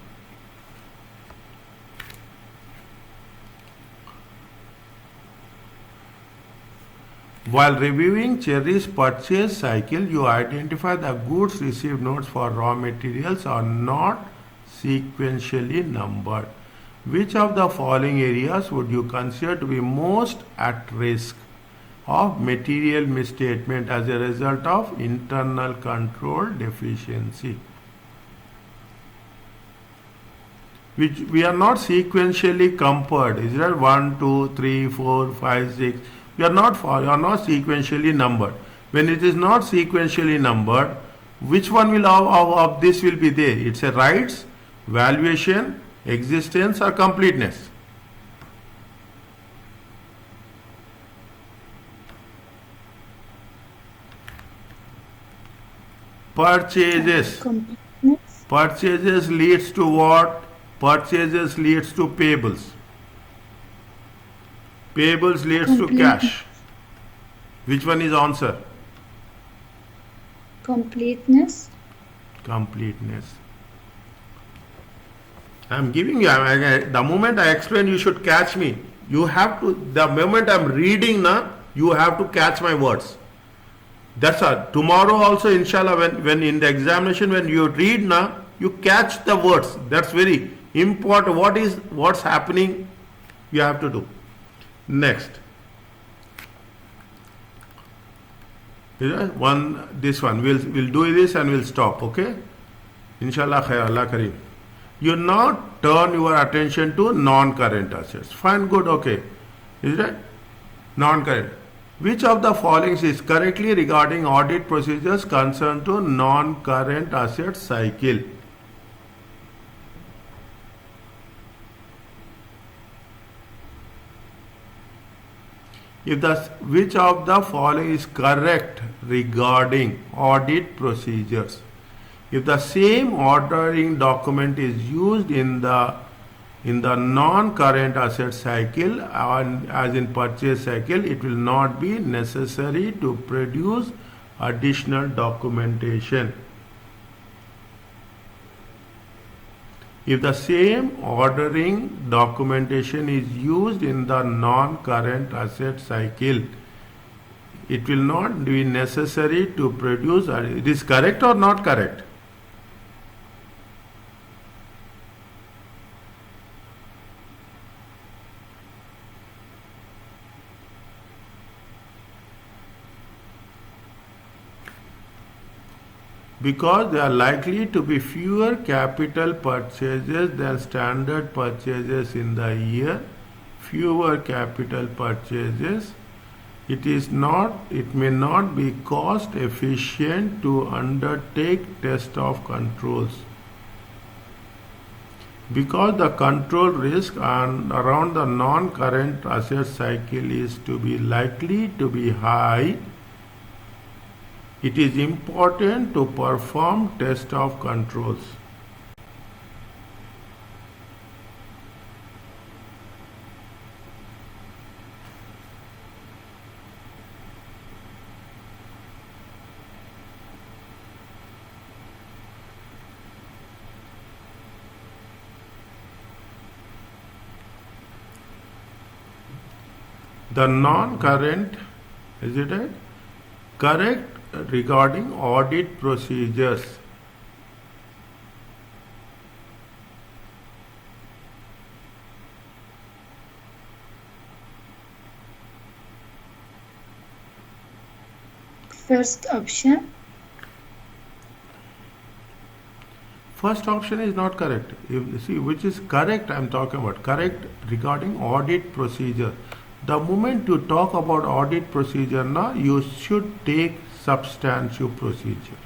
While reviewing Cherry's purchase cycle, you identify the goods received notes for raw materials are not sequentially numbered. Which of the following areas would you consider to be most at risk of material misstatement as a result of internal control deficiency? Which we are not sequentially compared. Is that 1, 2, 3, 4, 5, 6? You are not sequentially numbered. When it is not sequentially numbered, which one will of this will be there? It's a rights, valuation, existence, or completeness. Purchases. Completeness. Purchases leads to what? Purchases leads to payables. Payables leads to cash. Which one is answer? Completeness. Completeness. I am giving you, the moment I explain, you should catch me. You have to, the moment I am reading now, you have to catch my words. That's all. Tomorrow also, inshallah, when in the examination, when you read now, you catch the words. That's very important. What's happening, you have to do. Next. This one. We'll do this and we'll stop, okay? Inshallah khair, Allah Kareem. You now turn your attention to non-current assets. Fine, good, okay. Is that non-current? Which of the following is correctly regarding audit procedures concerned to non-current asset cycle? Which of the following is correct regarding audit procedures? If the same ordering document is used in the non-current asset cycle and as in purchase cycle, it will not be necessary to produce additional documentation. If the same ordering documentation is used in the non-current asset cycle, it will not be necessary to produce. It is correct or not correct? Because there are likely to be fewer capital purchases than standard purchases in the year, fewer capital purchases, it may not be cost efficient to undertake test of controls. Because the control risk around the non-current asset cycle is to be likely to be high, it is important to perform test of controls. The non-current, is it right? Correct regarding audit procedures. First option. First option is not correct. See, which is correct, I am talking about. Correct regarding audit procedure. The moment you talk about audit procedure now, you should take substantive procedure.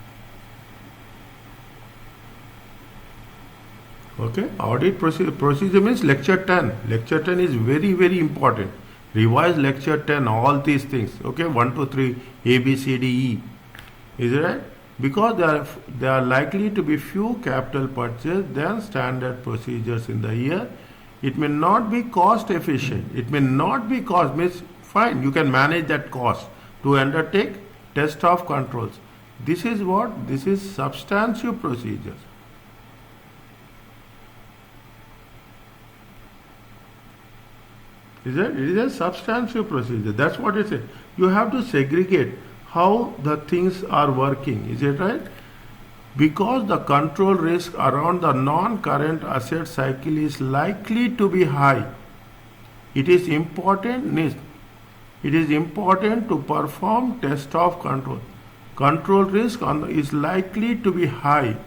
Okay, audit procedure means lecture 10. Lecture 10 is very, very important. Revise lecture 10, all these things. Okay, 1, 2, 3, A, B, C, D, E. Is it right? Because there are likely to be few capital purchases than standard procedures in the year. It may not be cost efficient. It may not be cost, means fine, you can manage that cost to undertake test of controls. This is what? This is substantive procedures. Is it? It is a substantive procedure. That's what it is. You have to segregate how the things are working. Is it right? Because the control risk around the non-current asset cycle is likely to be high, it is important to perform test of control. Control risk is likely to be high.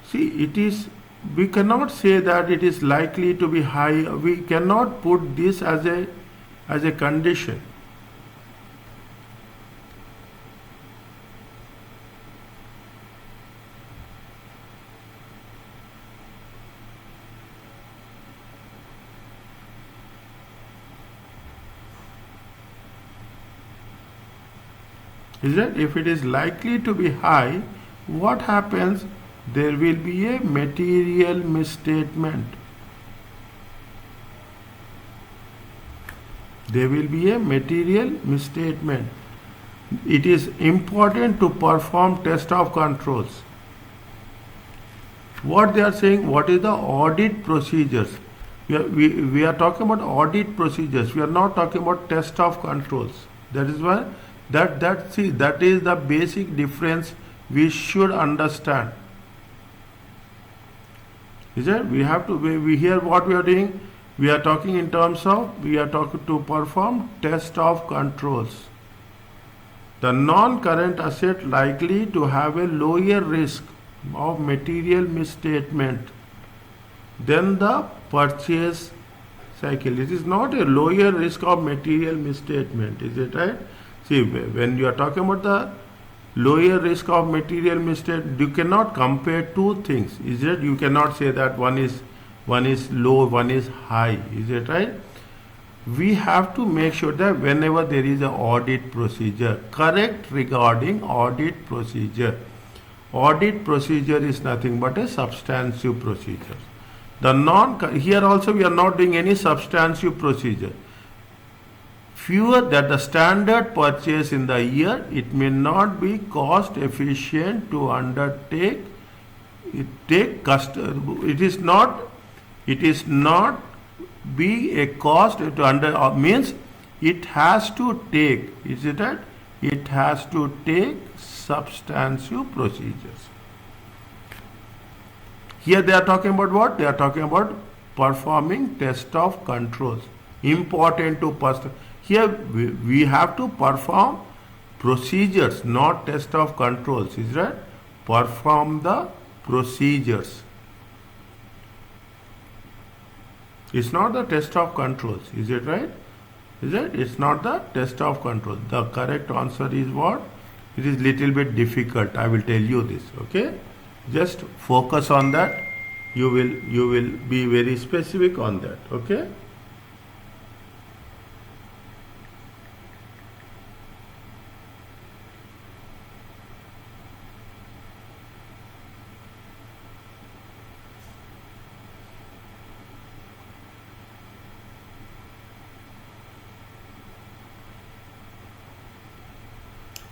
See, we cannot say that it is likely to be high. We cannot put this as a condition. Is that if it is likely to be high, what happens? There will be a material misstatement. There will be a material misstatement. It is important to perform test of controls. What they are saying, what is the audit procedures? We are talking about audit procedures. We are not talking about test of controls. That is why that is the basic difference we should understand. Is it? We have to, we hear what we are doing. We are talking in terms of, we are talking to perform test of controls. The non-current asset likely to have a lower risk. of material misstatement than the purchase cycle. It is not a lower risk of material misstatement, is it right? See, when you are talking about the lower risk of material misstatement, you cannot compare two things, is it? You cannot say that one is low, one is high, is it right? We have to make sure that whenever there is an audit procedure, correct regarding audit procedure. Audit procedure is nothing but a substantive procedure. Here also we are not doing any substantive procedure. Fewer than the standard purchase in the year, it may not be cost efficient to undertake. It is not be a cost to means it has to take. Is it that? It has to take substantive procedures. Here they are talking about what? They are talking about performing test of controls. Important to here we have to perform procedures, not test of controls. Is that? Perform the procedures. It's not the test of controls. Is it right? Is it? It's not the test of controls. The correct answer is what? It is little bit difficult. I will tell you this. Okay? Just focus on that. You will be very specific on that. Okay?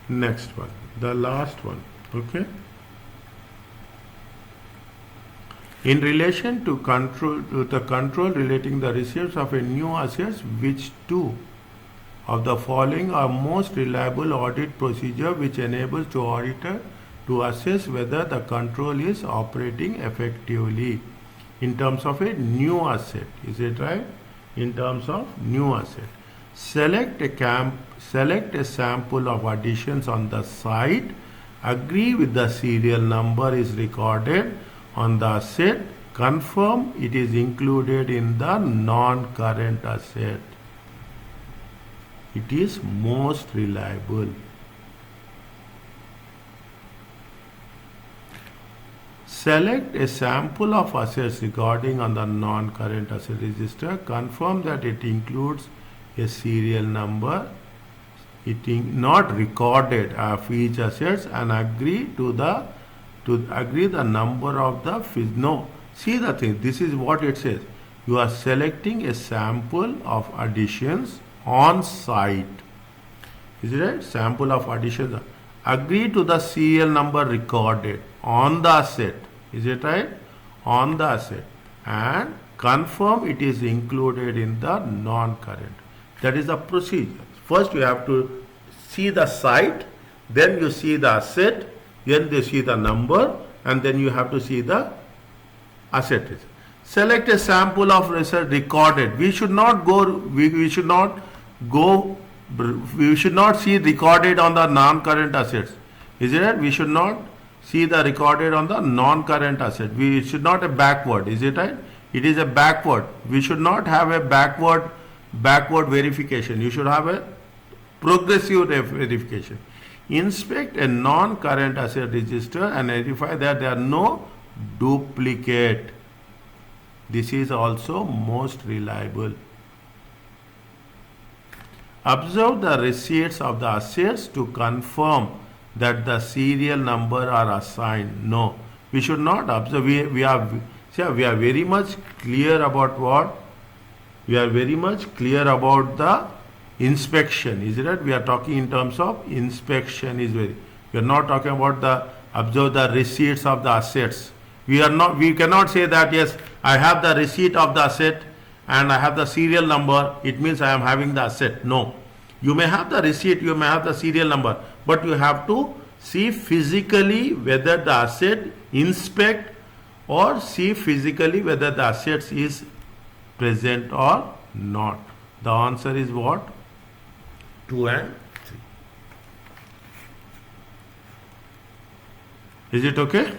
Next one, the last one. Okay. In relation to the control relating the receipts of a new assets, which two of the following are most reliable audit procedure which enables the auditor to assess whether the control is operating effectively in terms of a new asset? Is it right? In terms of new asset. Select a sample of additions on the site. Agree with the serial number is recorded on the asset. Confirm it is included in the non-current asset. It is most reliable. Select a sample of assets recording on the non-current asset register. Confirm that it includes a serial number, not recorded of each assets, and agree to agree the number of the no. See the thing. This is what it says. You are selecting a sample of additions on site. Is it right? Sample of additions. Agree to the serial number recorded on the asset. Is it right? On the asset, and confirm it is included in the non-current. That is the procedure. First you have to see the site, then you see the asset, then you see the number, and then you have to see the asset. Select a sample of result recorded. We should not see recorded on the non-current assets. Is it right? We should not see the recorded on the non-current asset. We should not have backward. Is it right? It is a backward. We should not have a backward verification. You should have a progressive verification. Inspect a non-current asset register and verify that there are no duplicate. This is also most reliable. Observe the receipts of the assets to confirm that the serial number are assigned. No, we should not observe. We are very much clear about what? We are very much clear about the inspection. Is it right? We are talking in terms of inspection. We are not talking about the observe the receipts of the assets. We cannot say that yes, I have the receipt of the asset and I have the serial number. It means I am having the asset. No. You may have the receipt, you may have the serial number, but you have to see physically whether the asset, inspect or see physically whether the assets is present or not. The answer is what? 2 and 3. Is it okay?